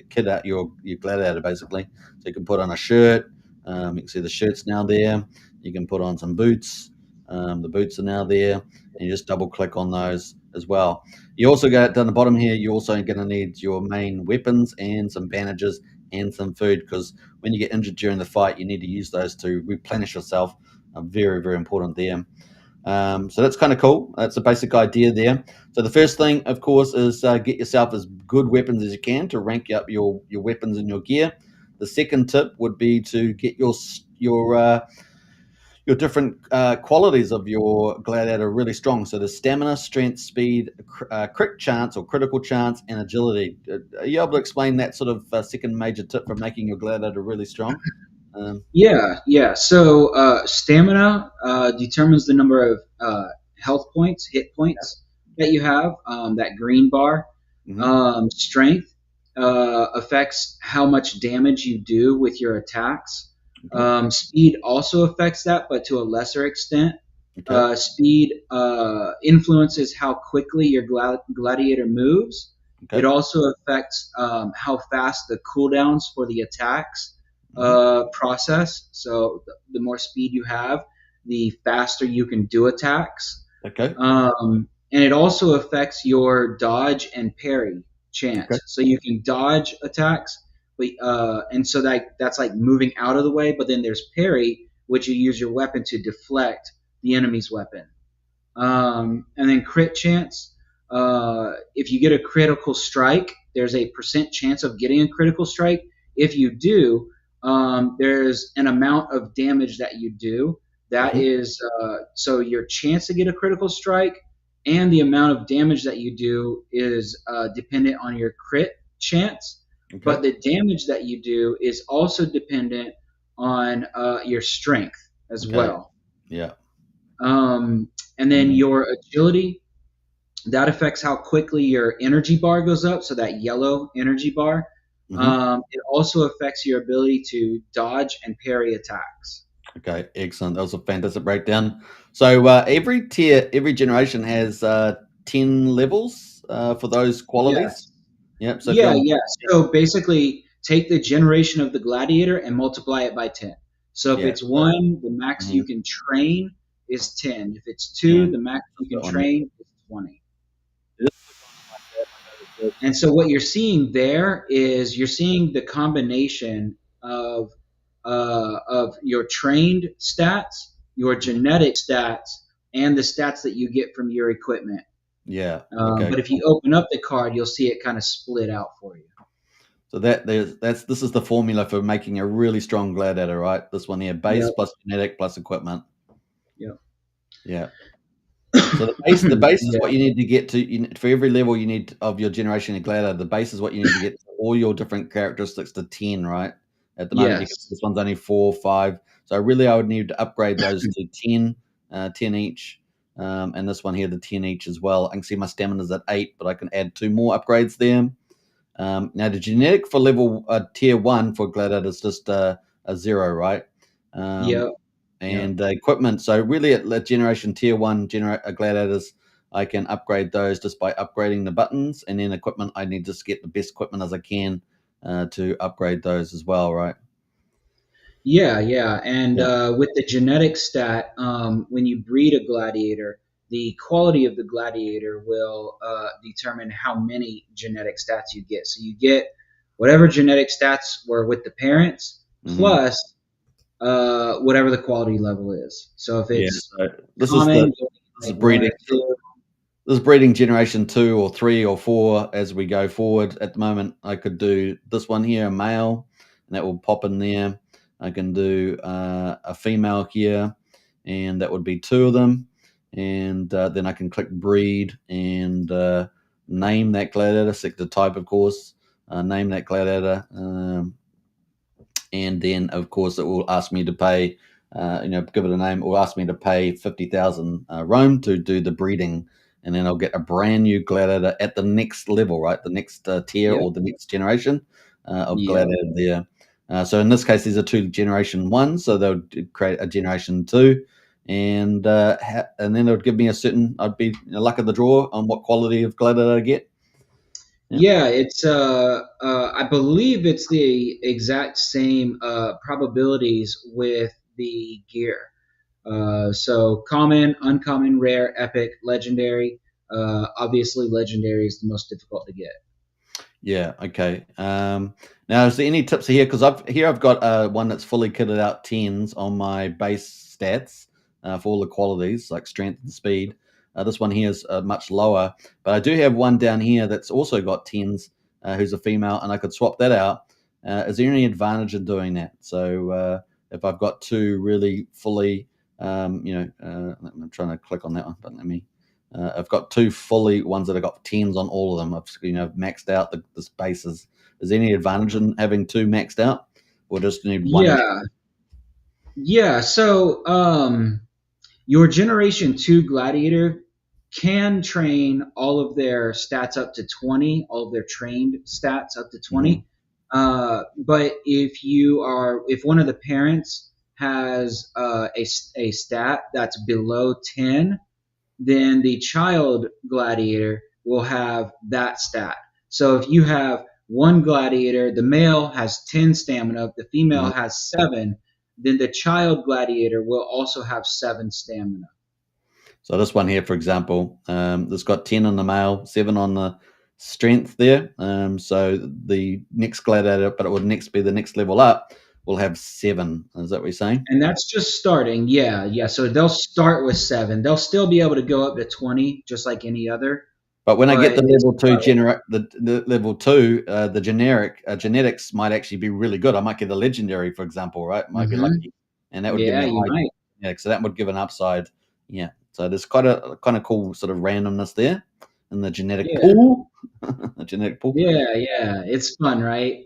kit out your gladiator basically. So you can put on a shirt. You can see the shirt's now there. You can put on some boots. The boots are now there, and you just double click on those as well. You also go down the bottom here. You're also going to need your main weapons and some bandages and some food, because when you get injured during the fight, you need to use those to replenish yourself. Very important there. So that's kind of cool. That's the basic idea there. So the first thing, of course, is get yourself as good weapons as you can to rank up your weapons and your gear. The second tip would be to get your different qualities of your gladiator really strong. So the stamina, strength, speed, crit chance or critical chance, and agility. Are you able to explain that sort of second major tip for making your gladiator really strong? Yeah. So stamina determines the number of health points, hit points that you have. That green bar. Strength affects how much damage you do with your attacks. Speed also affects that, but to a lesser extent. Okay. Speed influences how quickly your gladiator moves. Okay. It also affects how fast the cooldowns for the attacks process. So the more speed you have, the faster you can do attacks. Okay. And it also affects your dodge and parry chance. Okay. So you can dodge attacks, but and so that's like moving out of the way. But then there's parry, which you use your weapon to deflect the enemy's weapon. And then crit chance. If you get a critical strike, there's a % chance of getting a critical strike. If you do, there's an amount of damage that you do. That is so your chance to get a critical strike and the amount of damage that you do is dependent on your crit chance. Okay. But the damage that you do is also dependent on your strength as well. Yeah. And then your agility, that affects how quickly your energy bar goes up. So that yellow energy bar. It also affects your ability to dodge and parry attacks. Okay, excellent. That was a fantastic breakdown. So every tier, every generation has 10 levels for those qualities. Yep. So yeah. So basically, take the generation of the gladiator and multiply it by 10. So if it's 1, the max you can train is 10. If it's 2, the max you can train is 20. And so what you're seeing there is you're seeing the combination of your trained stats, your genetic stats, and the stats that you get from your equipment. Yeah. But if you open up the card, you'll see it kind of split out for you. So this is the formula for making a really strong gladiator, right? This one here, base plus genetic plus equipment. Yep. Yeah. So the base is what you need to get to for every level you need of your generation of gladiator. The base is what you need to get to all your different characteristics to 10, right? At the moment, this one's only 4, 5. So really, I would need to upgrade those to 10, 10 each. And this one here, the 10 each as well. I can see my stamina's at 8, but I can add 2 more upgrades there. Now, the genetic for level tier 1 for gladiator is just a 0, right? And equipment. So really, at generation tier 1 gladiators, I can upgrade those just by upgrading the buttons, and then equipment, I need to just get the best equipment as I can to upgrade those as well, right? Yeah. And with the genetic stat, when you breed a gladiator, the quality of the gladiator will determine how many genetic stats you get. So you get whatever genetic stats were with the parents, plus whatever the quality level is. So if it's this is breeding. This is breeding generation 2 or 3 or 4 as we go forward. At the moment, I could do this one here, a male, and that will pop in there. I can do a female here, and that would be 2 of them. And then I can click breed and name that gladiator, select the type, of course, name that gladiator. And then, of course, it will ask me to pay, give it a name. It will ask me to pay 50,000 Rome to do the breeding. And then I'll get a brand new gladiator at the next level, right? The next tier or the next generation of gladiator there. So in this case, these are 2 generation 1, so they'll create a generation 2, and then it would give me I'd be luck of the draw on what quality of gladiator I get. Yeah, it's I believe it's the exact same probabilities with the gear. So common, uncommon, rare, epic, legendary. Obviously, legendary is the most difficult to get. Yeah. Okay. Now, is there any tips here? Because I've got one that's fully kitted out 10s on my base stats. for all the qualities like strength and speed. This one here is much lower, but I do have one down here that's also got 10s, who's a female, and I could swap that out. Is there any advantage in doing that? So if I've got two really fully, I'm trying to click on that one, but let me. I've got two fully ones that have got 10s on all of them. I've maxed out the spaces. Is there any advantage in having two maxed out, or just need one? Yeah. So your Generation 2 Gladiator can train all of their stats up to 20, all of their trained stats up to 20. But if one of the parents has a stat that's below 10, then the child Gladiator will have that stat. So if you have one Gladiator, the male has 10 stamina, the female has 7, then the child Gladiator will also have 7 stamina. So this one here, for example, it's got 10 on the male, 7 on the strength there. So the next Gladiator, but it would next be the next level up, will have 7. Is that what you're saying? And that's just starting. Yeah. So they'll start with 7. They'll still be able to go up to 20, just like any other. But when I get the level 2 the level 2, the genetics might actually be really good. I might get a legendary, for example, right? Might be lucky, and that would give me a high. Yeah, so that would give an upside. Yeah. So there's quite a kind of cool sort of randomness there in the genetic pool. The genetic pool. Yeah. It's fun, right?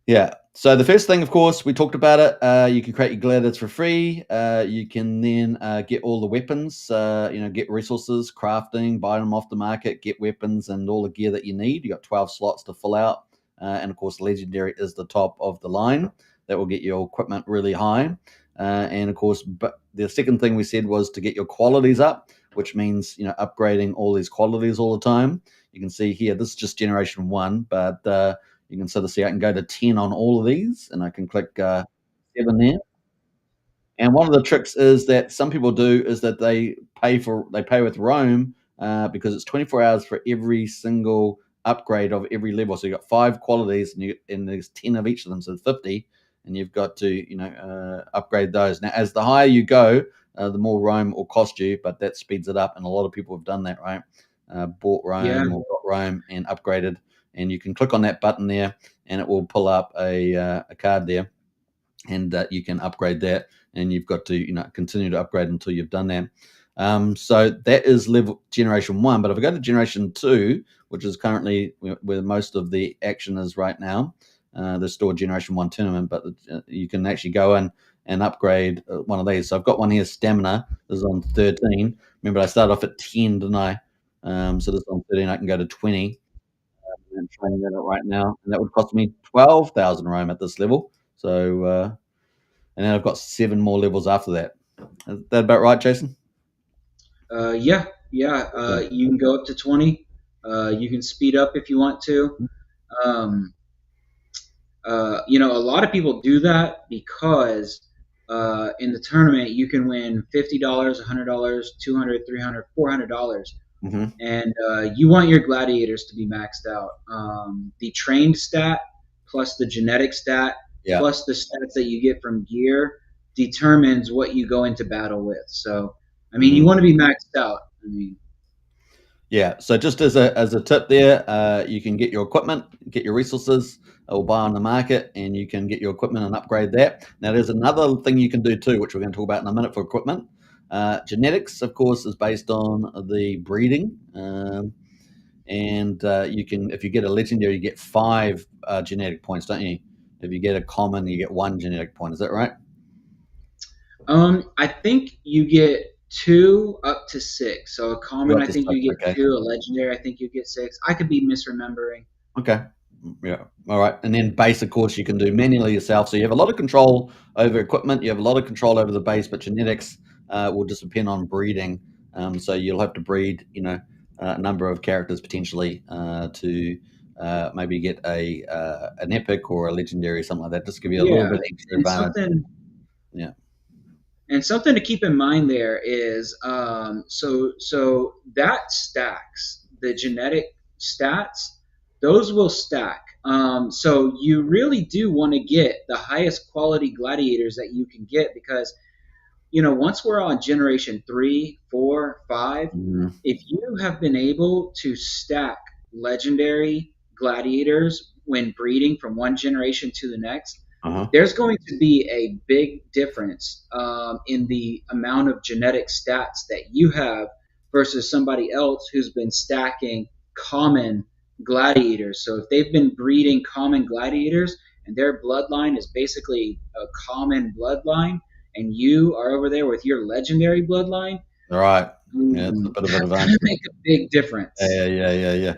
Yeah. So the first thing, of course, we talked about it. You can create your gladiators for free. You can then get all the weapons. Get resources, crafting, buy them off the market, get weapons and all the gear that you need. You got 12 slots to fill out, and of course, legendary is the top of the line. That will get your equipment really high. And of course, but the second thing we said was to get your qualities up, which means upgrading all these qualities all the time. You can see here, this is just generation 1, but you can sort of see I can go to 10 on all of these, and I can click 7 there. And one of the tricks is that some people do is that they pay with Roam because it's 24 hours for every single upgrade of every level. So you've got 5 qualities, and there's 10 of each of them, so 50. And you've got to upgrade those. Now, as the higher you go, the more Roam will cost you, but that speeds it up. And a lot of people have done that, right? Bought Roam or got Roam and upgraded. And you can click on that button there, and it will pull up a card there, and you can upgrade that. And you've got to continue to upgrade until you've done that. So that is level generation 1. But if I go to generation 2, which is currently where most of the action is right now, there's still a generation 1 tournament, but you can actually go in and upgrade one of these. So I've got one here, stamina. This is on 13. Remember, I started off at 10, didn't I? So this is on 13. I can go to 20. I'm training that right now, and that would cost me 12,000 Roam at this level. So, and then I've got 7 more levels after that. Is that about right, Jason? Yeah. You can go up to 20. You can speed up if you want to. A lot of people do that because in the tournament you can win $50, $100, $200, $300, $400. And you want your gladiators to be maxed out. The trained stat plus the genetic stat plus the stats that you get from gear determines what you go into battle with. So, you want to be maxed out. Yeah. So just as a tip there, you can get your equipment, get your resources, or buy on the market, and you can get your equipment and upgrade that. Now, there's another thing you can do too, which we're going to talk about in a minute for equipment. Genetics, of course, is based on the breeding, and you can, if you get a legendary, you get 5 genetic points, don't you? If you get a common, you get 1 genetic point. Is that right? I think you get 2 up to 6. So a common, I think you get 2. A legendary, I think you get 6. I could be misremembering. Okay. Yeah. All right. And then base, of course, you can do manually yourself. So you have a lot of control over equipment. You have a lot of control over the base, but genetics will just depend on breeding. So you'll have to breed, a number of characters potentially to maybe get an epic or a legendary, something like that. Just give you a little bit extra advantage. Yeah. And something to keep in mind there is so that stacks, the genetic stats, those will stack. So you really do want to get the highest quality gladiators that you can get because, once we're on generation 3, 4, 5, if you have been able to stack legendary gladiators when breeding from one generation to the next, there's going to be a big difference in the amount of genetic stats that you have versus somebody else who's been stacking common gladiators. So if they've been breeding common gladiators and their bloodline is basically a common bloodline, and you are over there with your legendary bloodline, right? Yeah, it's a bit of an advantage. Make a big difference. Yeah.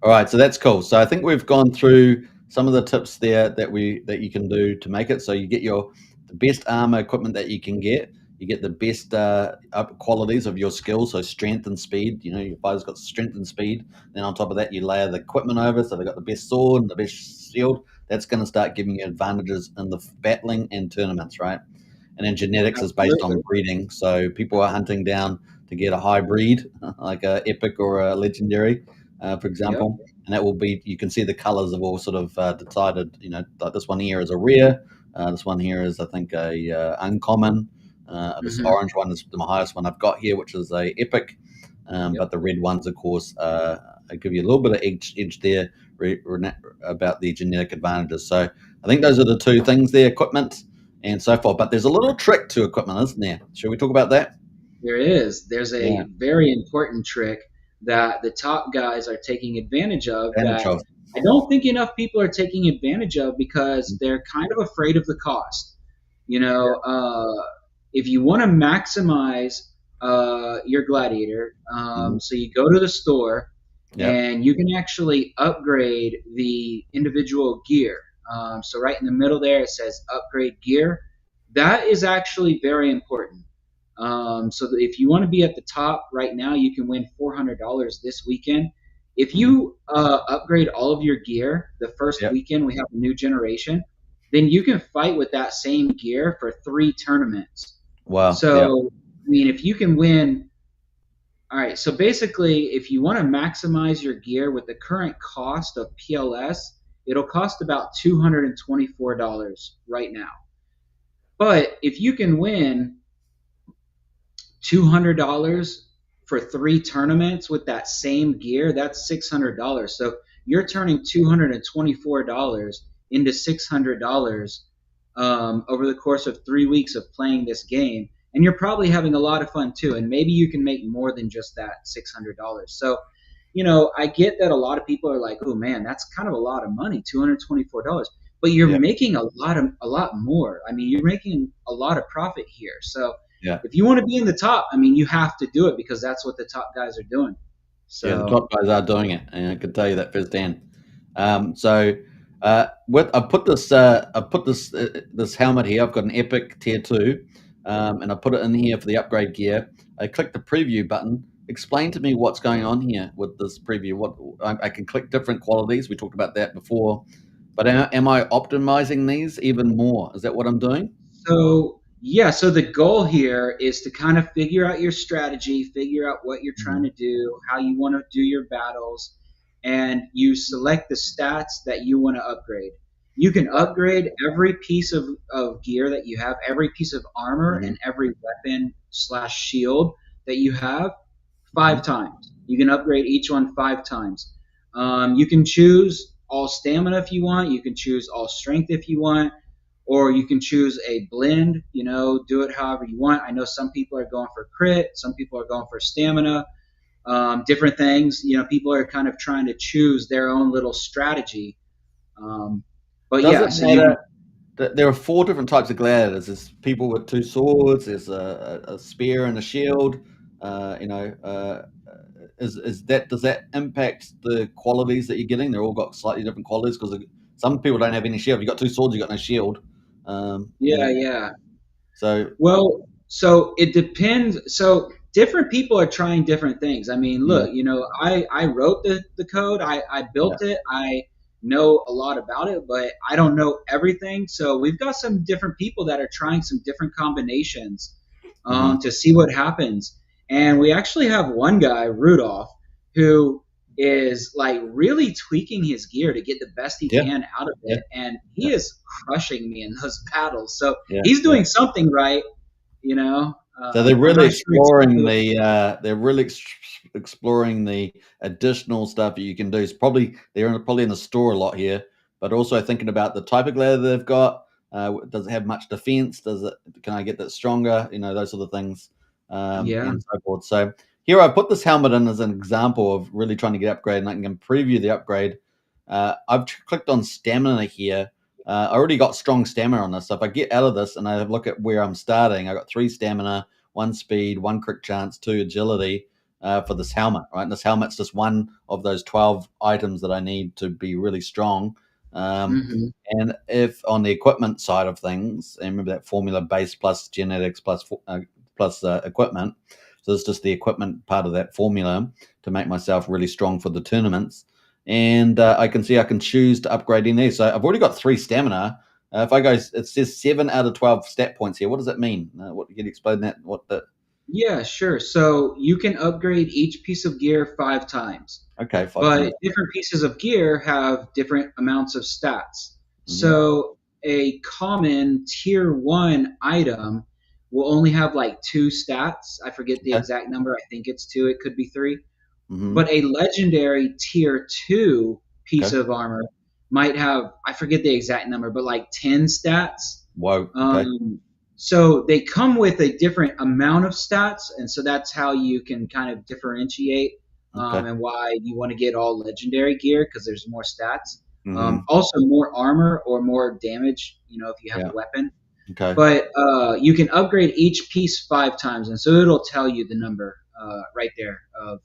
All right, so that's cool. So I think we've gone through some of the tips there that you can do to make it. So you get the best armor equipment that you can get. You get the best up qualities of your skills, so strength and speed. Your fighter's got strength and speed. Then on top of that, you layer the equipment over, so they've got the best sword and the best shield. That's going to start giving you advantages in the battling and tournaments, right? And then genetics is based on breeding. So people are hunting down to get a high breed, like a epic or a legendary, for example. And that will be, you can see the colors have all sort of decided, like this one here is a rare. This one here is, I think, a uncommon. This orange one is the highest one I've got here, which is a epic. But the red ones, of course, give you a little bit of edge there about the genetic advantages. So I think those are the two things there, equipment and so forth. But there's a little trick to equipment, isn't there? Should we talk about that? There is. There's a very important trick that the top guys are taking advantage of that I don't think enough people are taking advantage of because they're kind of afraid of the cost. If you want to maximize your gladiator, so you go to the store and you can actually upgrade the individual gear. So right in the middle there, it says upgrade gear. That is actually very important. So that if you want to be at the top right now, you can win $400 this weekend. If you upgrade all of your gear the first weekend we have a new generation, then you can fight with that same gear for 3 tournaments. Wow. So, I mean, if you can win. All right. So basically, if you want to maximize your gear with the current cost of PLS, it'll cost about $224 right now. But if you can win $200 for 3 tournaments with that same gear, that's $600. So you're turning $224 into $600 over the course of 3 weeks of playing this game. And you're probably having a lot of fun too. And maybe you can make more than just that $600. So, I get that a lot of people are like, oh man, that's kind of a lot of money, $224. But you're making a lot more. I mean, you're making a lot of profit here. So if you want to be in the top, I mean, you have to do it because that's what the top guys are doing. So the top guys are doing it, and I can tell you that firsthand. I put this helmet here. I've got an epic tier 2, and I put it in here for the upgrade gear. I click the preview button. Explain to me what's going on here with this preview. What I can click different qualities. We talked about that before, but am I optimizing these even more? Is that what I'm doing? So the goal here is to kind of figure out your strategy, figure out what you're trying to do, how you want to do your battles, and you select the stats that you want to upgrade. You can upgrade every piece of gear that you have, every piece of armor and every weapon/shield that you have 5 times. You can upgrade each one 5 times. You can choose all stamina if you want. You can choose all strength if you want. Or you can choose a blend, do it however you want. I know some people are going for crit. Some people are going for stamina, different things. People are kind of trying to choose their own little strategy. There are 4 different types of gladiators. There's people with 2 swords. There's a spear and a shield. Does that impact the qualities that you're getting? They're all got slightly different qualities because some people don't have any shield. You got 2 swords, you got no shield. So it depends. So different people are trying different things. I mean, look, I wrote the code. I built it. I know a lot about it, but I don't know everything. So we've got some different people that are trying some different combinations to see what happens. And we actually have one guy, Rudolph, who is like really tweaking his gear to get the best he can out of it. And he is crushing me in those battles. So he's doing something right. you know. So they're I'm really not sure exploring exactly. exploring the additional stuff that you can do. It's probably probably in the store a lot here, but also thinking about the type of gladiator they've got. Does it have much defense? Can I get that stronger? Those sort of things, Yeah. and so forth. So here I put this helmet in as an example of really trying to get upgrade, and I can preview the upgrade. I've clicked on stamina here. I already got strong stamina on this. So if I get out of this and I look at where I'm starting, I got 3 stamina, 1 speed, 1 crit chance, 2 agility for this helmet, right? And this helmet's just one of those 12 items that I need to be really strong. Hmm. And if on the equipment side of things, and remember that formula base plus genetics plus equipment. So it's just the equipment part of that formula to make myself really strong for the tournaments. And I can see I can choose to upgrade in there. So I've already got 3 stamina. If I go, it says 7 out of 12 stat points here. What does that mean? What can you explain that? What the? Yeah, sure. So you can upgrade each piece of gear 5 times, Okay, 5 times. but different pieces of gear have different amounts of stats. Mm-hmm. So a common tier 1 item will only have like 2 stats. I forget the Okay. exact number. I think it's 2. It could be 3. Mm-hmm. But a legendary tier 2 piece Okay. of armor might have, I forget the exact number, but like 10 stats. Whoa. Okay. So they come with a different amount of stats, and so that's how you can kind of differentiate Okay. and why you want to get all legendary gear because there's more stats. Mm-hmm. Also, more armor or more damage, if you have Yeah. a weapon. Okay. But you can upgrade each piece 5 times, and so it'll tell you the number right there of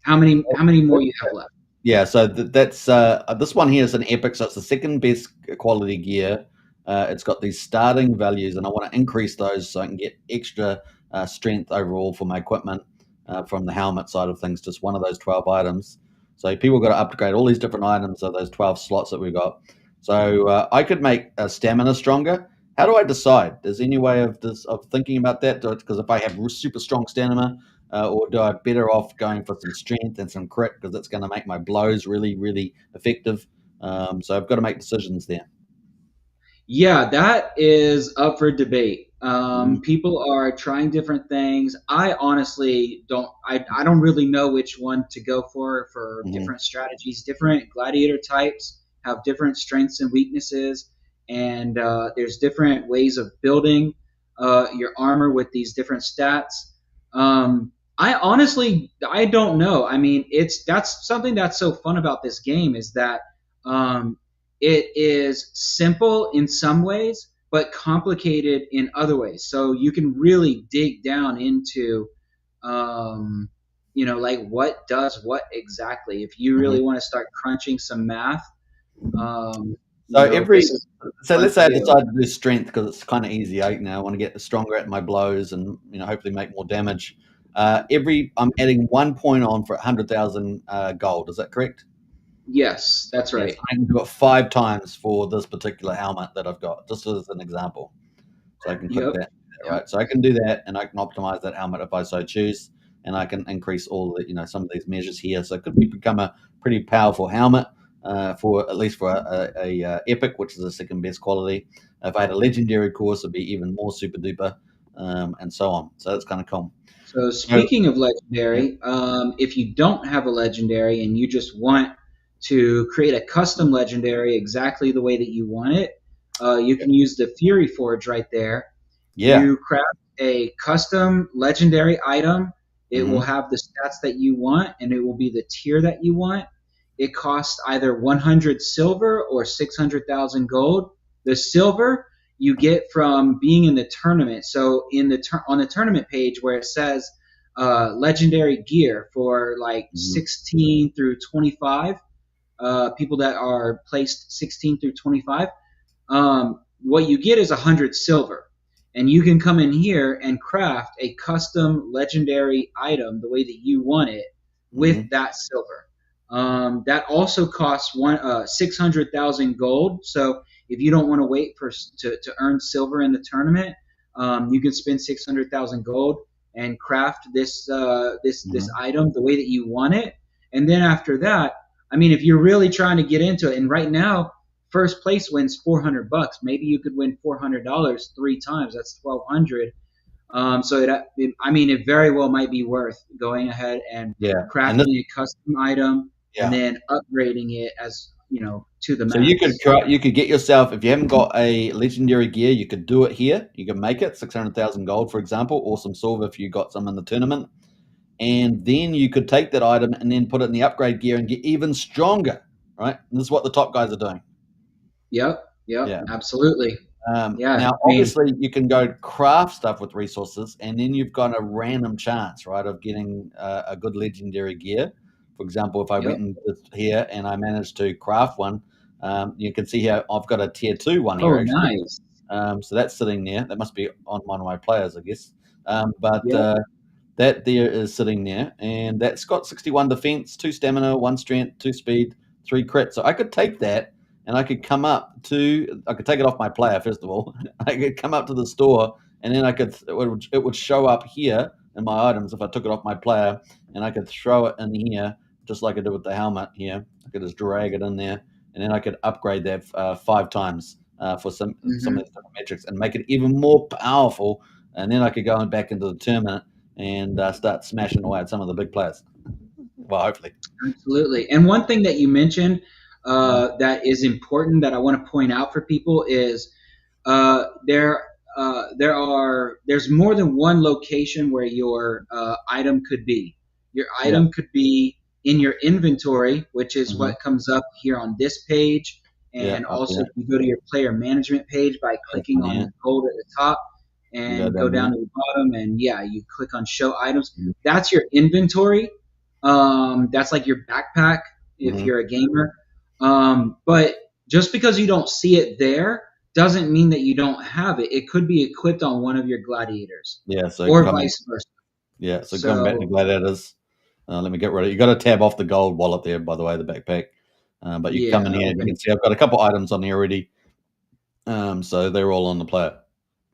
how many more you have left. Yeah, so that's this one here is an epic, so it's the second best quality gear. It's got these starting values, and I want to increase those so I can get extra strength overall for my equipment from the helmet side of things. Just one of those 12 items. So people got to upgrade all these different items of those 12 slots that we got. So I could make stamina stronger. How do I decide? Is there any way of thinking about that? Because if I have super strong stamina, or do I better off going for some strength and some crit because it's going to make my blows really, really effective? So I've got to make decisions there. Yeah, that is up for debate. Mhm. People are trying different things. I honestly don't. I don't really know which one to go for Mhm. different strategies. Different gladiator types have different strengths and weaknesses, and there's different ways of building your armor with these different stats. I honestly, I don't know. I mean, that's something that's so fun about this game is that um, it is simple in some ways, but complicated in other ways. So you can really dig down into, like what does what exactly. If you Mhm. really want to start crunching some math, um, So this is fun let's to say I do. decide to do strength because it's kind of easy. I want to get stronger at my blows and hopefully make more damage. I'm adding 1 point on for 100,000 gold. Is that correct? Yes, that's Yes, right. I can do it 5 times for this particular helmet that I've got, just as an example. So I can click Yep. that, Yep. right? So I can do that, and I can optimize that helmet if I so choose, and I can increase all the, some of these measures here. So it could become a pretty powerful helmet for at least for a epic, which is the second best quality. If I had a legendary course, it'd be even more super duper, and so on. So that's kind of cool. So So speaking of yeah, legendary, if you don't have a legendary and you just want to create a custom legendary exactly the way that you want it, you can use the Fury Forge right there. yeah, You craft a custom legendary item. It will mm-hmm, have the stats that you want and it will be the tier that you want. It costs either 100 silver or 600,000 gold. The silver you get from being in the tournament. So on the tournament page where it says legendary gear for like mm-hmm, 16 through 25, people that are placed 16 through 25, what you get is 100 silver. And you can come in here and craft a custom legendary item the way that you want it with mm-hmm, that silver. That also costs 600,000 gold. So if you don't want to wait to earn silver in the tournament, you can spend 600,000 gold and craft this mm-hmm. item the way that you want it. And then after that, I mean, if you're really trying to get into it, and right now first place wins $400. Maybe you could win $400 3 times. That's 1,200. So it very well might be worth going ahead and crafting a custom item and then upgrading it as to the max. So you could get yourself, if you haven't got a legendary gear, you could do it here. You can make it 600,000 gold, for example, or some silver if you got some in the tournament, and then you could take that item and then put it in the upgrade gear and get even stronger. Right? And this is what the top guys are doing. Yep, absolutely. Now, obviously, you can go craft stuff with resources, and then you've got a random chance, right, of getting a good legendary gear. For example, if I went in here and I managed to craft one, you can see here I've got a tier 2 one here. Actually. Nice. So that's sitting there. That must be on one of my players, I guess. That there is sitting there, and that's got 61 defense, 2 stamina, 1 strength, 2 speed, 3 crit. So I could take that. And I could take it off my player, first of all. I could come up to the store, and then it would show up here in my items if I took it off my player, and I could throw it in here, just like I did with the helmet here. I could just drag it in there, and then I could upgrade that 5 times for some of these different metrics and make it even more powerful. And then I could go back into the tournament and start smashing away at some of the big players. Well, hopefully. Absolutely. And one thing that you mentioned that is important that I want to point out for people is there's more than one location where your item could be. Your item could be in your inventory, which is what comes up here on this page. And also if you go to your player management page by clicking on the gold at the top and go down to the bottom, and you click on show items. That's your inventory. That's like your backpack if you're a gamer. But just because you don't see it there doesn't mean that you don't have it. It could be equipped on one of your gladiators. Or vice versa. Yeah, so going back to gladiators, let me get rid of it. You got to tab off the gold wallet there, by the way, the backpack. But you come in here and you can see I've got a couple items on here already. So they're all on the player.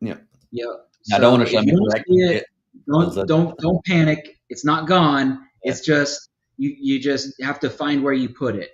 Yeah. Yeah. I don't want to show you don't panic. It's not gone. Yeah. It's just you just have to find where you put it.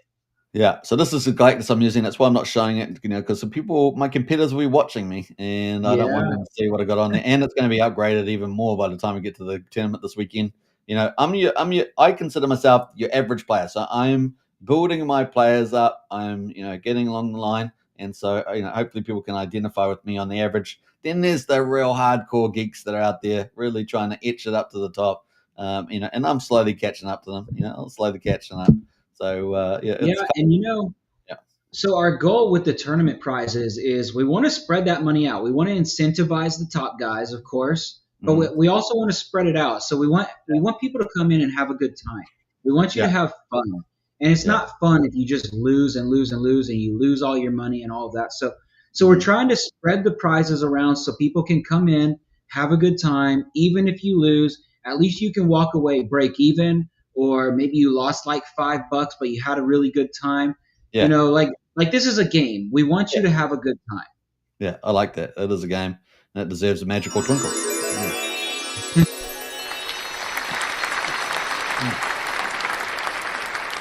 Yeah, so this is the Galactus I'm using. That's why I'm not showing it, because some people, my competitors, will be watching me, and I don't want them to see what I got on there. And it's going to be upgraded even more by the time we get to the tournament this weekend. I consider myself your average player, so I'm building my players up. I'm, getting along the line, and so hopefully people can identify with me on the average. Then there's the real hardcore geeks that are out there really trying to etch it up to the top, and I'm slowly catching up to them. I'm slowly catching up. So so our goal with the tournament prizes is we want to spread that money out. We want to incentivize the top guys, of course, but we also want to spread it out. So we want people to come in and have a good time. We want you to have fun, and it's not fun if you just lose and lose and lose and you lose all your money and all of that. So we're trying to spread the prizes around so people can come in, have a good time. Even if you lose, at least you can walk away break even. Or maybe you lost like $5, but you had a really good time. Yeah. Like this is a game. We want you to have a good time. Yeah, I like that. It is a game, and it deserves a magical twinkle.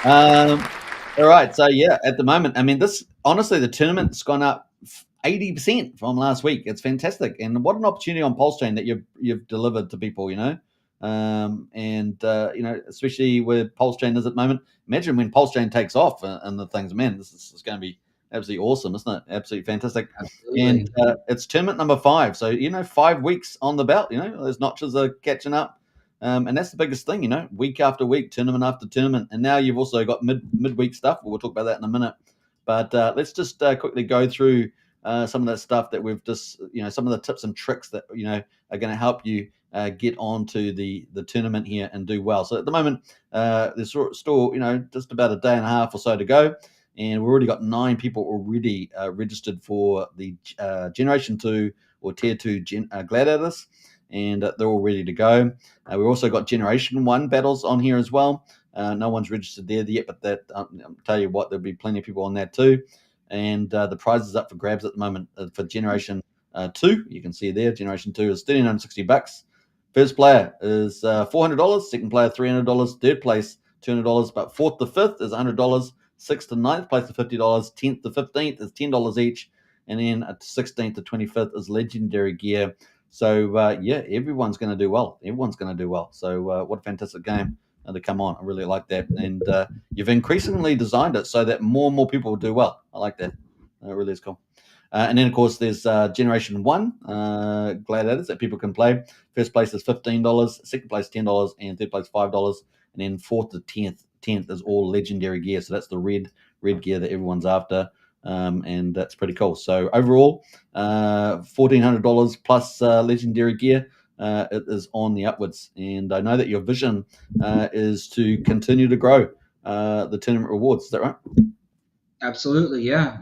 All right. So at the moment, honestly, the tournament's gone up 80% from last week. It's fantastic, and what an opportunity on Pulse Chain that you've delivered to people. Especially where Pulse Chain is at the moment. Imagine when Pulse Chain takes off and the things, man, this is going to be absolutely awesome, isn't it? Absolutely fantastic. Absolutely. And it's tournament number 5. So, 5 weeks on the belt, those notches are catching up. And that's the biggest thing, week after week, tournament after tournament. And now you've also got midweek stuff. We'll talk about that in a minute. But let's just quickly go through some of that stuff that we've just, some of the tips and tricks that, are going to help you get onto the tournament here and do well. So at the moment, there's still, just about a day and a half or so to go. And we've already got 9 people already registered for the Generation 2 or Tier 2 Gladiators. And they're all ready to go. We've also got Generation 1 battles on here as well. No one's registered there yet, but that I'll tell you what, there'll be plenty of people on that too. And the prize is up for grabs at the moment for Generation 2. You can see there, Generation 2 is $1,360. First player is $400. Second player, $300. Third place, $200. But 4th to 5th is $100. 6th to 9th place to $50. 10th to 15th is $10 each. And then 16th to 25th is legendary gear. So yeah, everyone's going to do well. Everyone's going to do well. So what a fantastic game to come on. I really like that, and you've increasingly designed it so that more and more people will do well. I like that. It really is cool. And then, of course, there's Generation 1 Gladiators that people can play. First place is $15, second place $10, and third place $5. And then fourth to 10th is all legendary gear. So that's the red gear that everyone's after. And that's pretty cool. So overall, $1,400 plus legendary gear. It is on the upwards. And I know that your vision is to continue to grow the tournament rewards. Is that right? Absolutely, yeah.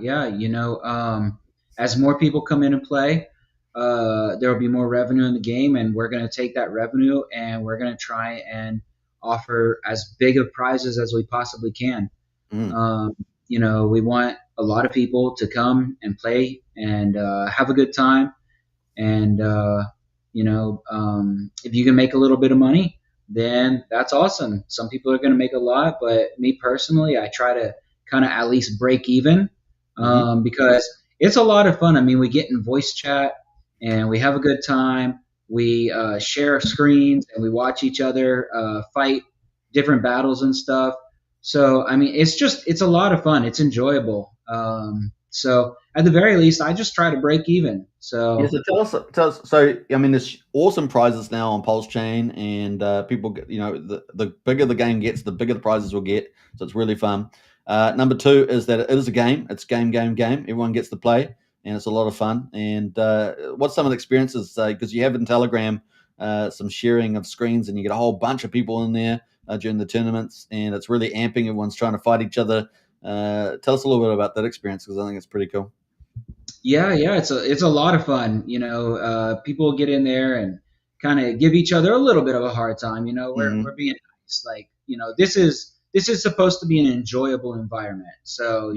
As more people come in and play, there will be more revenue in the game, and we're going to take that revenue and we're going to try and offer as big of prizes as we possibly can. We want a lot of people to come and play and have a good time, and if you can make a little bit of money, then that's awesome. Some people are going to make a lot, but me personally, I try to kind of at least break even, because it's a lot of fun. I mean, we get in voice chat and we have a good time. We share screens and we watch each other fight different battles and stuff. So, I mean, it's a lot of fun. It's enjoyable. So at the very least, I just try to break even. So yeah, so tell us. So I mean, there's awesome prizes now on Pulse Chain, and people get, the bigger the game gets, the bigger the prizes will get. So it's really fun. Number two is that it is a game. It's game. Everyone gets to play, and it's a lot of fun. And what's some of the experiences? Because you have in Telegram some sharing of screens, and you get a whole bunch of people in there during the tournaments, and it's really amping. Everyone's trying to fight each other. Tell us a little bit about that experience, because I think it's pretty cool. Yeah, it's a lot of fun. People get in there and kind of give each other a little bit of a hard time. We're being nice. Like, this is supposed to be an enjoyable environment. So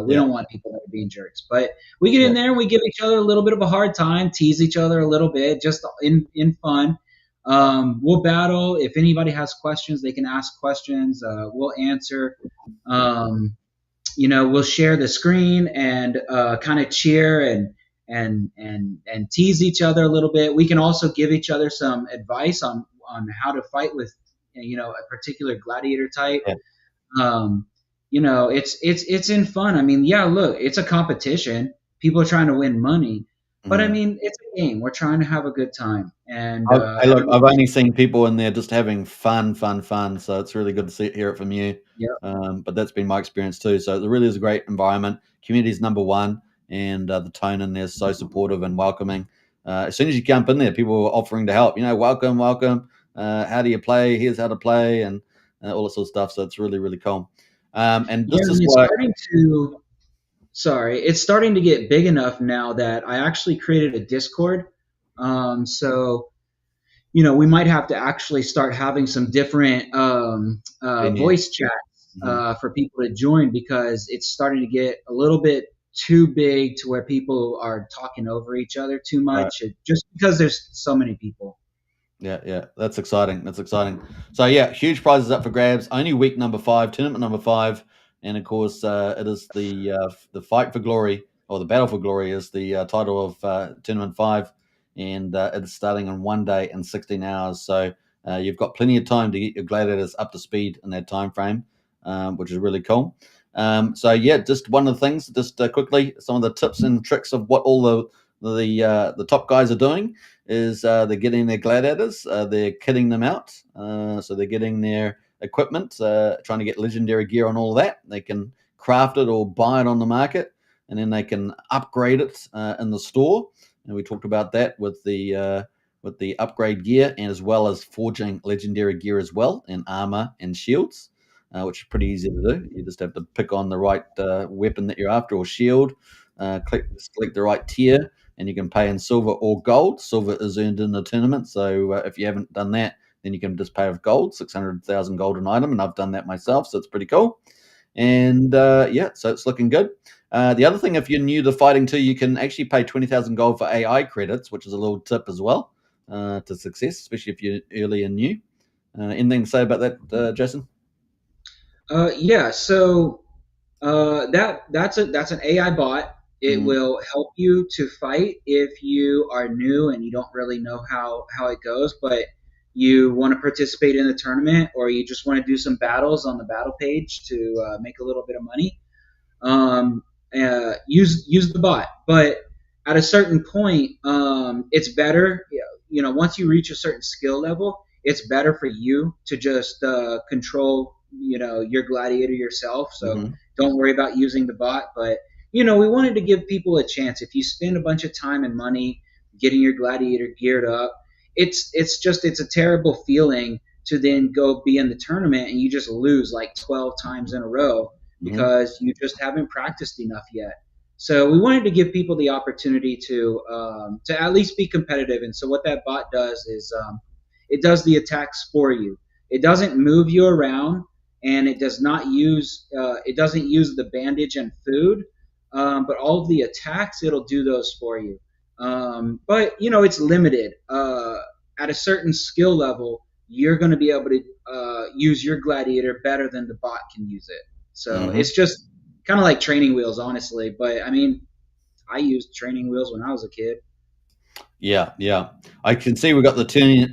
we don't want people that are being jerks. But we get in there and we give each other a little bit of a hard time, tease each other a little bit, just in fun. We'll battle. If anybody has questions, they can ask questions. We'll answer. We'll share the screen and kind of cheer and tease each other a little bit. We can also give each other some advice on how to fight with a particular gladiator type. It's in fun. I mean, look, it's a competition. People are trying to win money, but I mean, it's a game. We're trying to have a good time. And look, I've only seen people in there just having fun. So it's really good to hear it from you. But that's been my experience too. So it really is a great environment. Community is number one, and the tone in there is so supportive and welcoming. As soon as you jump in there, people are offering to help. Welcome. How do you play? Here's how to play, and all that sort of stuff. So it's really, really cool. And this is why. It's starting to get big enough now that I actually created a Discord. So we might have to actually start having some different voice chats for people to join, because it's starting to get a little bit too big to where people are talking over each other too much, just because there's so many people. Yeah, that's exciting. So yeah, huge prizes up for grabs. Only week number 5, tournament number 5, and of course it is the fight for glory, or the battle for glory is the title of tournament 5, and it's starting in 1 day and 16 hours. So you've got plenty of time to get your gladiators up to speed in that time frame, which is really cool. So yeah, just one of the things, just quickly, some of the tips and tricks of what all the top guys are doing is they're getting their gladiators, they're kitting them out, so they're getting their equipment, trying to get legendary gear on all of that. They can craft it or buy it on the market, and then they can upgrade it in the store. And we talked about that with the upgrade gear, and as well as forging legendary gear as well, and armor and shields, which is pretty easy to do. You just have to pick on the right weapon that you're after, or shield, select the right tier, and you can pay in silver or gold. Silver is earned in the tournament, so if you haven't done that, then you can just pay with gold, 600,000 gold an item, and I've done that myself, so it's pretty cool. And so it's looking good. The other thing, if you're new to fighting too, you can actually pay 20,000 gold for AI credits, which is a little tip as well to success, especially if you're early and new. Anything to say about that, Jason? So that's an AI bot. It will help you to fight if you are new and you don't really know how it goes, but you want to participate in the tournament, or you just want to do some battles on the battle page to make a little bit of money. Use the bot, but at a certain point, it's better. Once you reach a certain skill level, it's better for you to just control, your gladiator yourself. So don't worry about using the bot. But we wanted to give people a chance. If you spend a bunch of time and money getting your gladiator geared up, it's a terrible feeling to then go be in the tournament and you just lose like 12 times in a row because you just haven't practiced enough yet. So we wanted to give people the opportunity to at least be competitive. And so what that bot does is it does the attacks for you. It doesn't move you around, and it does not use it doesn't use the bandage and food, but all of the attacks, it'll do those for you. But it's limited. At a certain skill level, you're going to be able to use your gladiator better than the bot can use it. So it's just kind of like training wheels, honestly. But I mean, I used training wheels when I was a kid. Yeah. I can see we've got the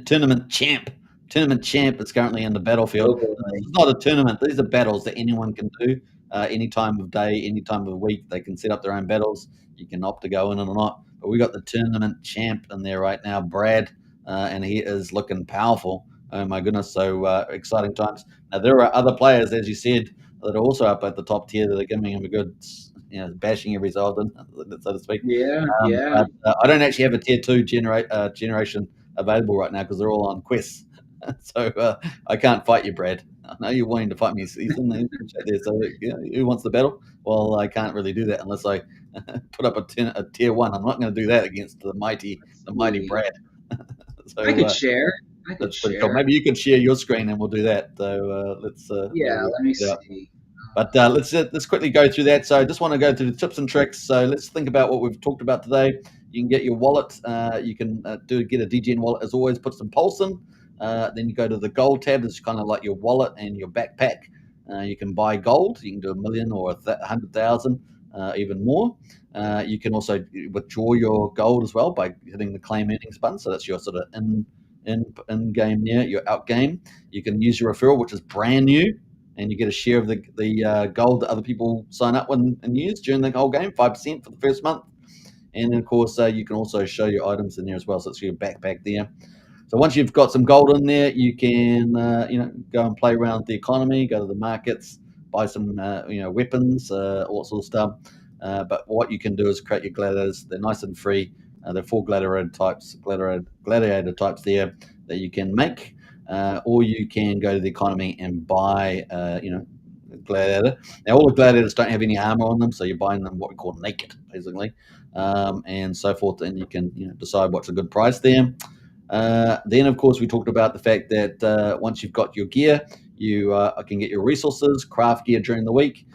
tournament champ. Tournament champ is currently in the battlefield. It's not a tournament. These are battles that anyone can do any time of day, any time of week. They can set up their own battles. You can opt to go in or not. But we got the tournament champ in there right now, Brad, and he is looking powerful. Oh my goodness! So exciting times. Now there are other players, as you said, that are also up at the top tier that are giving him a good, bashing every so often, so to speak. Yeah. But I don't actually have a tier 2 generation available right now because they're all on quests. So I can't fight you, Brad. I know you're wanting to fight me. He's in the chat there. So who wants the battle? Well, I can't really do that unless I put up a tier 1. I'm not going to do that against the mighty Brad. So I could share. That's pretty cool. Maybe you could share your screen and we'll do that. So let's. Let me see. But let's quickly go through that. So I just want to go through the tips and tricks. So let's think about what we've talked about today. You can get your wallet. You can get a DGN wallet as always. Put some pulse in. Then you go to the gold tab. It's kind of like your wallet and your backpack. You can buy gold. You can do 1 million or 100,000, even more. You can also withdraw your gold as well by hitting the claim earnings button. So that's your sort of in game there, your out game. You can use your referral, which is brand new, and you get a share of the gold that other people sign up with and use during the whole game, 5% for the first month. And of course, you can also show your items in there as well. So it's your backpack there. So once you've got some gold in there, you can go and play around with the economy, go to the markets, buy some weapons, all sorts of stuff. But what you can do is create your gladiators. They're nice and free. There are 4 gladiator types there that you can make, or you can go to the economy and buy gladiator. Now all the gladiators don't have any armor on them, so you're buying them what we call naked, basically, and so forth. And you can decide what's a good price there. Then, of course, we talked about the fact that once you've got your gear, you can get your resources, craft gear during the week,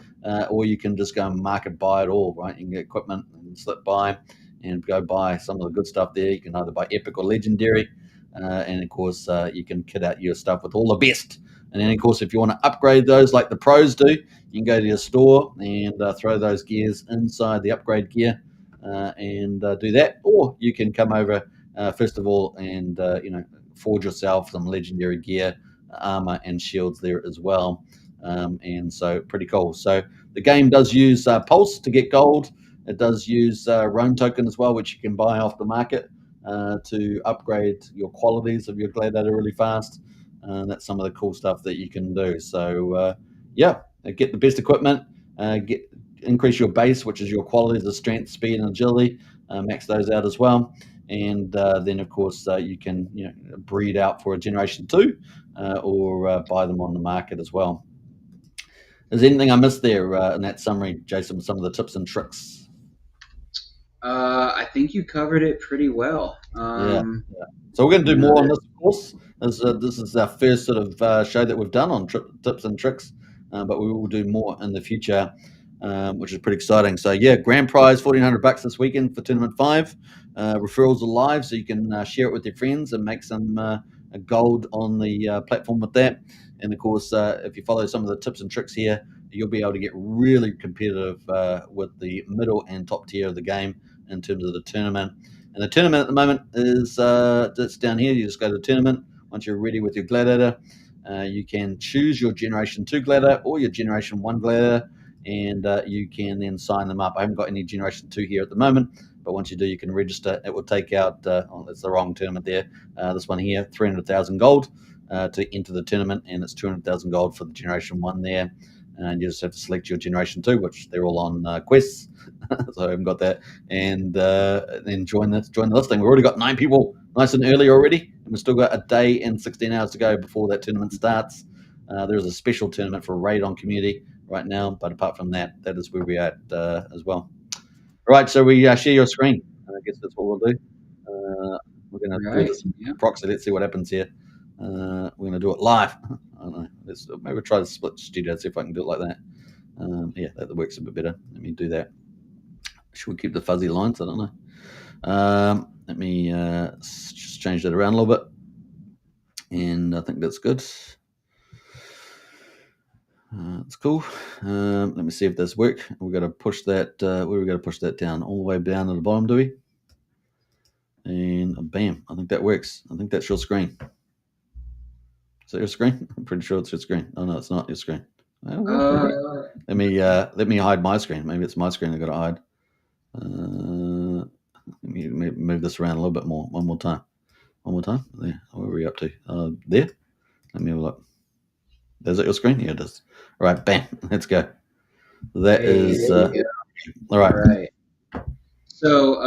or you can just go and market buy it all, right? You can get equipment and slip by and go buy some of the good stuff there. You can either buy epic or legendary, and of course, you can kit out your stuff with all the best. And then, of course, if you want to upgrade those like the pros do, you can go to your store and throw those gears inside the upgrade gear and do that. Or you can come over first of all and forge yourself some legendary gear, armor, and shields there as well. And so pretty cool. So the game does use Pulse to get gold. It does use Roam token as well, which you can buy off the market to upgrade your qualities of your gladiator really fast. That's some of the cool stuff that you can do. So get the best equipment, increase your base, which is your qualities of strength, speed, and agility. Max those out as well. And then, of course, you can breed out for a generation 2 or buy them on the market as well. Is there anything I missed there in that summary, Jason, with some of the tips and tricks? I think you covered it pretty well. Yeah. So we're going to do more on this, of course. This is our first sort of show that we've done on tips and tricks, but we will do more in the future, which is pretty exciting. So yeah, grand prize, $1,400 this weekend for Tournament 5. Referrals are live, so you can share it with your friends and make some gold on the platform with that. And of course, if you follow some of the tips and tricks here, you'll be able to get really competitive with the middle and top tier of the game in terms of the tournament. And the tournament at the moment is just down here. You just go to the tournament. Once you're ready with your Gladiator, you can choose your Generation 2 Gladiator or your Generation 1 Gladiator, and you can then sign them up. I haven't got any Generation 2 here at the moment, but once you do, you can register. It will take out, that's the wrong tournament there. This one here, 300,000 gold to enter the tournament, and it's 200,000 gold for the Generation 1 there. And you just have to select your Generation 2, which they're all on quests. So I haven't got that. And then join the listing. We've already got 9 people nice and early already, and we've still got a day and 16 hours to go before that tournament starts. There's a special tournament for Raid on Community right now, but apart from that, that is where we're at as well. All right, so we share your screen. I guess that's what we'll do. We're going to do this in proxy. Let's see what happens here. We're going to do it live. I don't know. Maybe we'll try to split studio, see if I can do it like that. Yeah, that works a bit better. Let me do that. Should we keep the fuzzy lines? I don't know. Let me just change that around a little bit. And I think that's good. It's cool. Let me see if this works. We've got to push that. Where we got to push that down? All the way down to the bottom, do we? And bam! I think that works. I think that's your screen. Is that your screen? I'm pretty sure it's your screen. Oh no, it's not your screen. Let me hide my screen. Maybe it's my screen I got to hide. Let me move this around a little bit more. One more time. There. Where are we up to? There. Let me have a look. Is it your screen? Yeah, it is. All right, bam. Let's go. That is all right. All right. So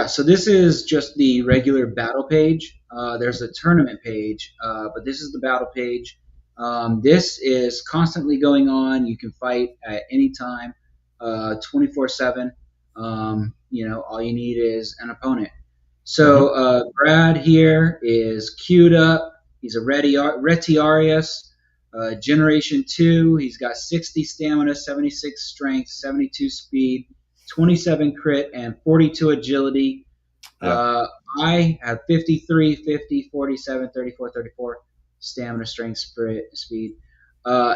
so this is just the regular battle page. There's a tournament page, but this is the battle page. This is constantly going on. You can fight at any time, 24/7. All you need is an opponent. So Brad here is queued up. He's a Retiarius, Generation 2. He's got 60 stamina, 76 strength, 72 speed, 27 crit, and 42 agility. Yeah. I have 53, 50, 47, 34, 34 stamina, strength, speed.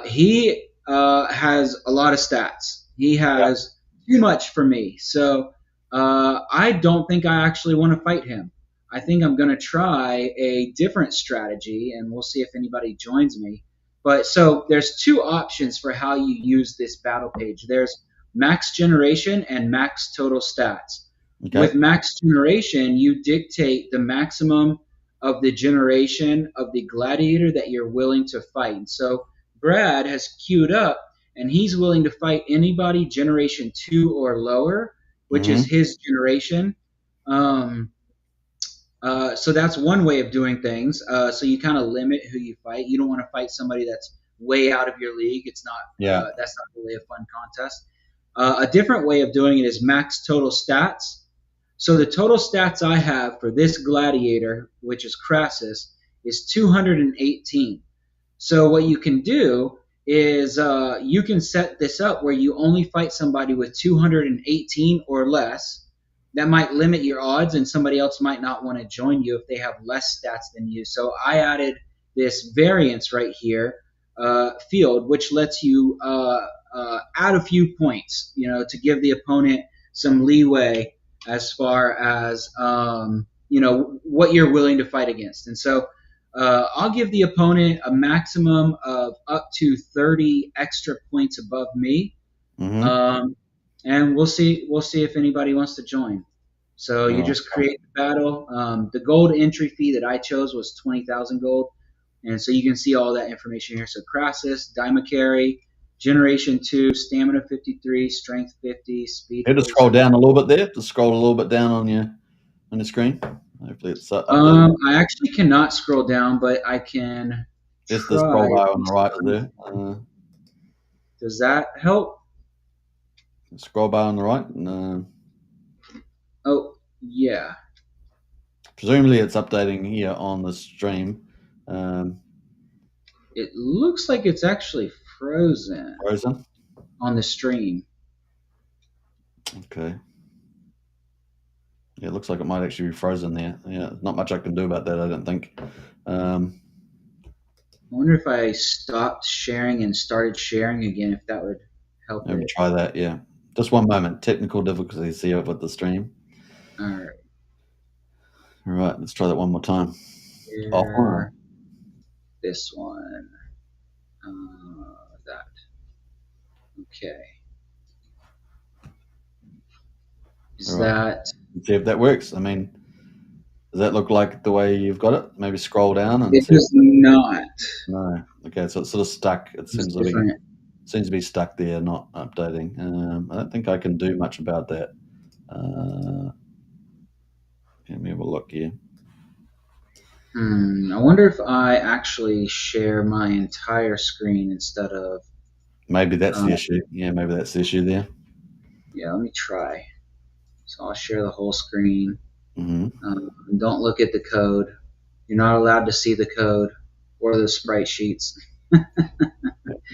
He has a lot of stats. He has too much for me. So I don't think I actually want to fight him. I think I'm going to try a different strategy, and we'll see if anybody joins me. But so there's 2 options for how you use this battle page. There's max generation and max total stats. Okay. With max generation, you dictate the maximum of the generation of the gladiator that you're willing to fight. And so Brad has queued up, and he's willing to fight anybody Generation 2 or lower, which is his generation. So that's one way of doing things. So you kind of limit who you fight. You don't want to fight somebody that's way out of your league. It's not. That's not really a fun contest. A different way of doing it is max total stats. So the total stats I have for this gladiator, which is Crassus, is 218. So what you can do is you can set this up where you only fight somebody with 218 or less. That might limit your odds, and somebody else might not want to join you if they have less stats than you. So I added this variance right here field, which lets you add a few points, to give the opponent some leeway as far as what you're willing to fight against. And so I'll give the opponent a maximum of up to 30 extra points above me. And we'll see if anybody wants to join. So you just create the battle. The gold entry fee that I chose was 20,000 gold. And so you can see all that information here. So Crassus, Dimacary, Generation 2, stamina 53, strength 50, speed. Just scroll down a little bit there. Just scroll a little bit down on the screen. Hopefully it's up. I actually cannot scroll down, but I can. Just the scroll bar on the right there. Does that help? Scroll bar on the right. Oh, yeah. Presumably it's updating here on the stream. It looks like it's actually frozen. Frozen? On the stream. Okay. Yeah, it looks like it might actually be frozen there. Yeah, not much I can do about that, I don't think. I wonder if I stopped sharing and started sharing again, if that would help Maybe it. try that. Yeah. Just one moment. Technical difficulties here with the stream. All right. All right. Let's try that one more time. Here, this one. That. Okay. Is All right. that? See if that works. I mean, does that look like the way you've got it? Maybe scroll down and It see. does not. No. Okay. So it's sort of stuck. It It's seems different. to be stuck there, not updating. I don't think I can do much about that. Let me have a look here. I wonder if I actually share my entire screen instead of. Maybe that's the issue. Yeah, maybe that's the issue there. Yeah, let me try. So I'll share the whole screen. Mm-hmm. Don't look at the code. You're not allowed to see the code or the sprite sheets.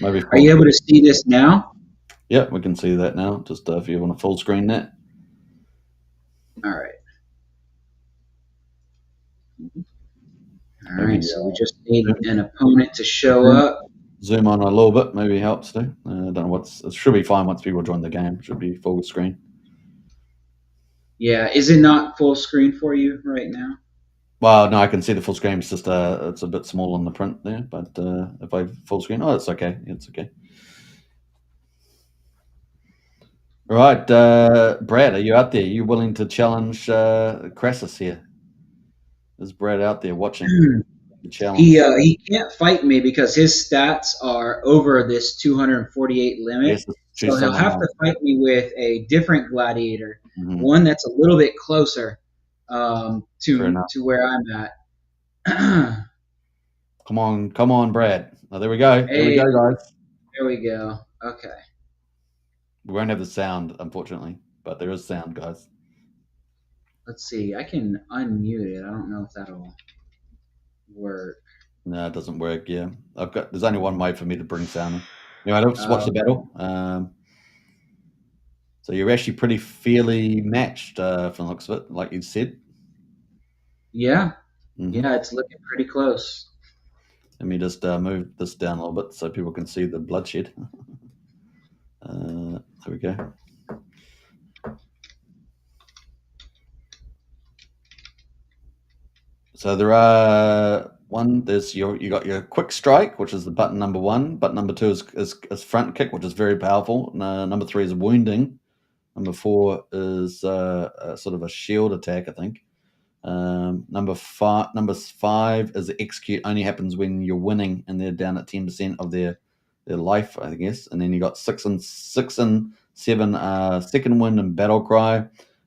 Maybe. Are you able to see this now? Yeah, we can see that now. Just if you want to full screen that. All right. All right. So we just need an opponent to show up. Zoom on a little bit, maybe helps too. I don't know it should be fine once people join the game. It should be full screen. Yeah. Is it not full screen for you right now? Well, no, I can see the full screen. It's just it's a bit small on the print there. But if I full screen, it's okay. It's okay. All right, Brad, are you out there? Are you willing to challenge Crassus here? Is Brad out there watching the challenge? He can't fight me because his stats are over this 248 limit. Yes, so he'll have to fight me with a different gladiator, one that's a little bit closer to where I'm at. Come on, Brad. Oh, there we go. There we go, guys. There we go. Okay. We won't have the sound, unfortunately, but there is sound, guys. Let's see. I can unmute it. I don't know if that'll work. No, it doesn't work. Yeah, there's only one way for me to bring sound in. Anyway, let's watch the battle. So you're actually pretty fairly matched from the looks of it, like you said. Yeah. Yeah, it's looking pretty close. Let me just move this down a little bit so people can see the bloodshed. There we go. So there are you got your quick strike, which is the button number 1. Button number 2 is front kick, which is very powerful. Number 3 is wounding. Number 4 is sort of a shield attack, I think. Number 5 is the execute. Only happens when you're winning and they're down at 10% of their life, I guess. And then you got 6 and 7 second wind and battle cry.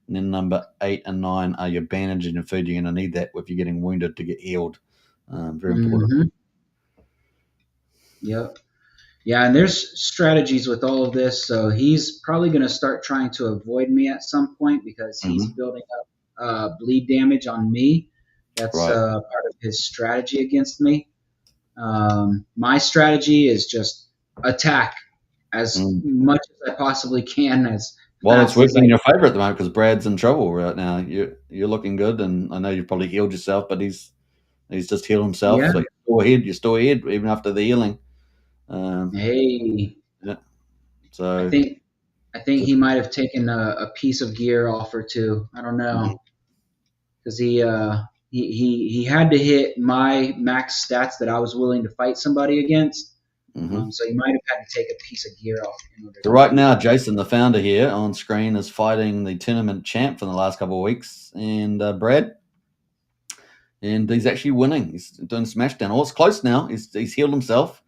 And then number 8 and 9 are your bandage and your food. You're going to need that if you're getting wounded to get healed. Very important. Yep. Yeah, and there's strategies with all of this. So he's probably going to start trying to avoid me at some point because he's building up bleed damage on me. That's part of his strategy against me. My strategy is just attack as much as I possibly can. Well, it's working in your favor at the moment because Brad's in trouble right now. You're looking good, and I know you've probably healed yourself, but he's just healed himself. Yeah. So you're still ahead even after the healing. Yeah. So I think he might have taken a piece of gear off or two. I don't know because he had to hit my max stats that I was willing to fight somebody against. So he might have had to take a piece of gear off. So right now, Jason, the founder here on screen, is fighting the tournament champ for the last couple of weeks, and Brad, and he's actually winning. He's doing Smashdown. Oh, it's close now. He's healed himself.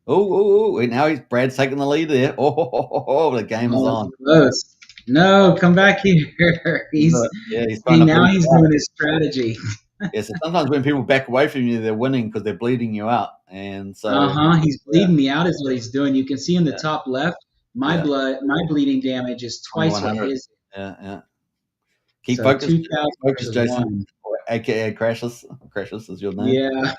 Oh, now Brad's taking the lead there. Oh, the game is on. Close. No, come back here. He's doing his strategy. Yeah, so sometimes when people back away from you, they're winning because they're bleeding you out, and so he's bleeding me out is what he's doing. You can see in the top left, my bleeding damage is twice what his. Yeah. Keep focused, Jason. AKA Crassus. Crassus is your name. Yeah.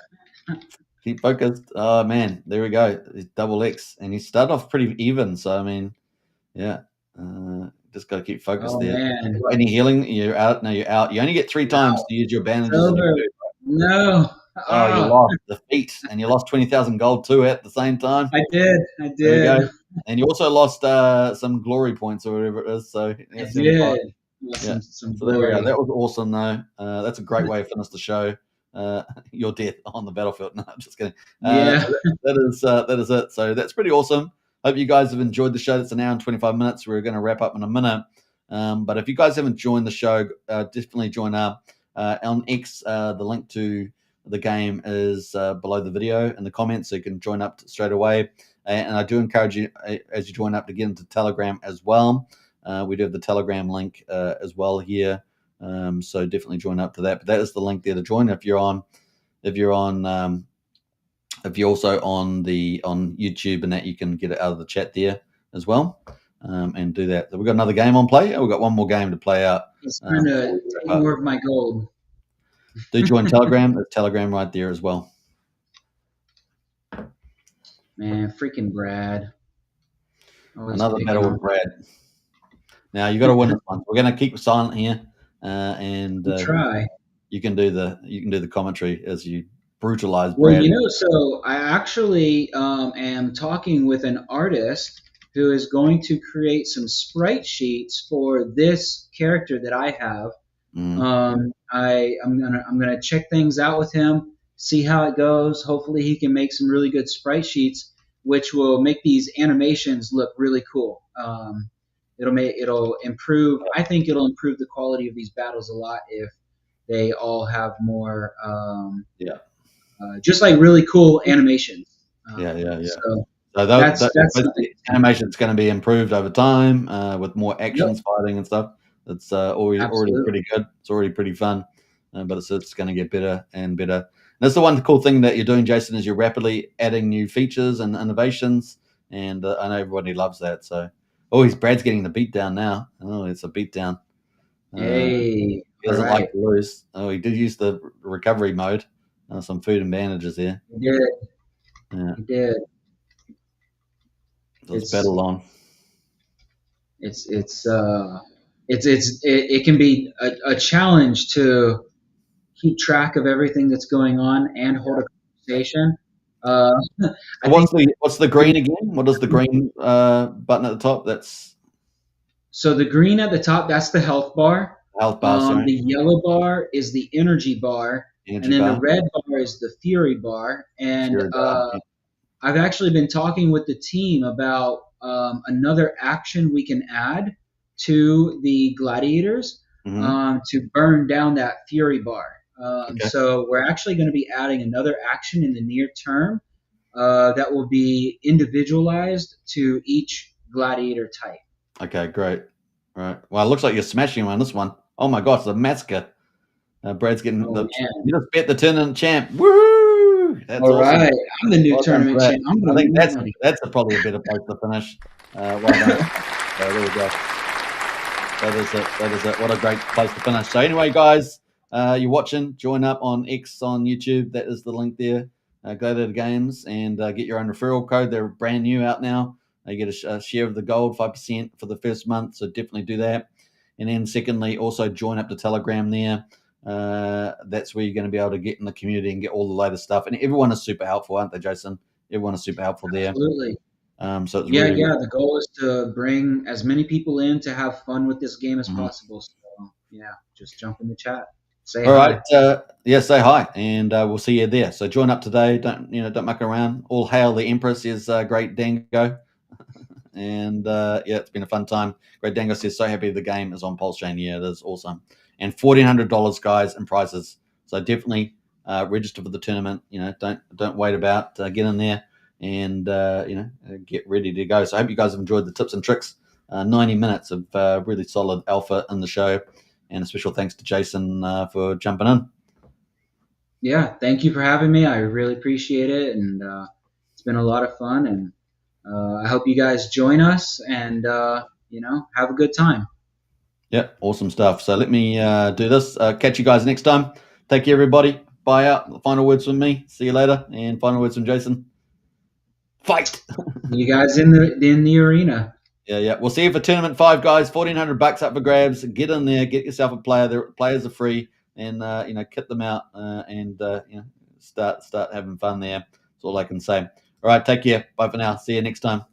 Keep focused. Oh man, there we go. It's double X, and he started off pretty even. So I mean, yeah. Just got to keep focused there. Man. Any healing? You're out. No, you're out. You only get 3 times to use your bandages. No. Oh, you lost defeat, and you lost 20,000 gold too at the same time. I did. There we go. And you also lost some glory points or whatever it is. So I did. Yeah. Some So there we glory. go. That was awesome, though. That's a great way to finish the show. Your death on the battlefield. No, I'm just kidding. Yeah. That is it. So that's pretty awesome. Hope you guys have enjoyed the show. It's an hour and 25 minutes. We're going to wrap up in a minute. But if you guys haven't joined the show, definitely join up. On X, the link to the game is below the video in the comments, so you can join up straight away. And I do encourage you, as you join up, to get into Telegram as well. We do have the Telegram link as well here, so definitely join up to that. But that is the link there to join. If you're also on YouTube and that, you can get it out of the chat there as well, and do that. So we've got another game on play. We've got one more game to play out. It's trying to take more of my gold. Do join Telegram. There's Telegram right there as well. Man, freaking Brad. Another battle with Brad. Now you got to win this one. We're going to keep silent here, and try. You can do the commentary as you brutalize Well, Brad. so I actually am talking with an artist who is going to create some sprite sheets for this character that I have. I'm gonna check things out with him, see how it goes. Hopefully, he can make some really good sprite sheets, which will make these animations look really cool. It'll improve. I think it'll improve the quality of these battles a lot if they all have more. Just like really cool animations. So that's the animation's going to be improved over time with more actions, fighting and stuff. It's already pretty good. It's already pretty fun, but it's going to get better and better. And that's the one cool thing that you're doing, Jason, is you're rapidly adding new features and innovations, and I know everybody loves that. So, Brad's getting the beat down now. Oh, it's a beat down. Hey, he doesn't like to lose. Oh, he did use the recovery mode. Some food and bandages there. He did. Yeah. He did. So it's battle on. It can be a challenge to keep track of everything that's going on and hold a conversation. What's the green again? What is the green button at the top? So the green at the top, that's the health bar. Health bar. Sorry. The yellow bar is the energy bar, and then the red bar is the fury bar. And I've actually been talking with the team about another action we can add to the gladiators to burn down that fury bar. So we're actually going to be adding another action in the near term that will be individualized to each gladiator type. Okay, great. Right. Well, it looks like you're smashing him on this one. Oh my gosh, the massacre. Brad's getting you just bet the tournament champ. Woo! That's all awesome. Right. I'm the new tournament champ. I think that's probably a better place to finish. Well done. There we go. That is it. What a great place to finish. So anyway, guys, you're watching. Join up on X on YouTube. That is the link there. Gladiator Games, and get your own referral code. They're brand new out now. You get a share of the gold, 5% for the first month. So definitely do that. And then secondly, also join up to Telegram there. That's where you're going to be able to get in the community and get all the latest stuff. And everyone is super helpful, aren't they, Jason? Everyone is super helpful there. Absolutely. So it's The goal is to bring as many people in to have fun with this game as possible. So just jump in the chat. Say all hi. Right. Say hi, and we'll see you there. So join up today. Don't muck around. All hail the Empress is Great Dango. And it's been a fun time. Great Dango says, so happy the game is on Pulse Chain. Yeah, it is awesome. And $1,400, guys, in prizes. So definitely register for the tournament. Don't wait about. Get in there and get ready to go. So I hope you guys have enjoyed the tips and tricks. 90 minutes of really solid alpha in the show. And a special thanks to Jason for jumping in. Yeah, thank you for having me. I really appreciate it, and it's been a lot of fun. And I hope you guys join us and have a good time. Yep, awesome stuff. So let me do this. Catch you guys next time. Take care, everybody. Bye out. Final words from me. See you later. And final words from Jason. Fight. You guys in the arena. Yeah. We'll see you for Tournament 5, guys. $1,400 up for grabs. Get in there. Get yourself a player. The players are free. And, kit them out and, start having fun there. That's all I can say. All right, take care. Bye for now. See you next time.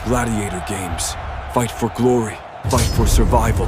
Gladiator games. Fight for glory. Fight for survival.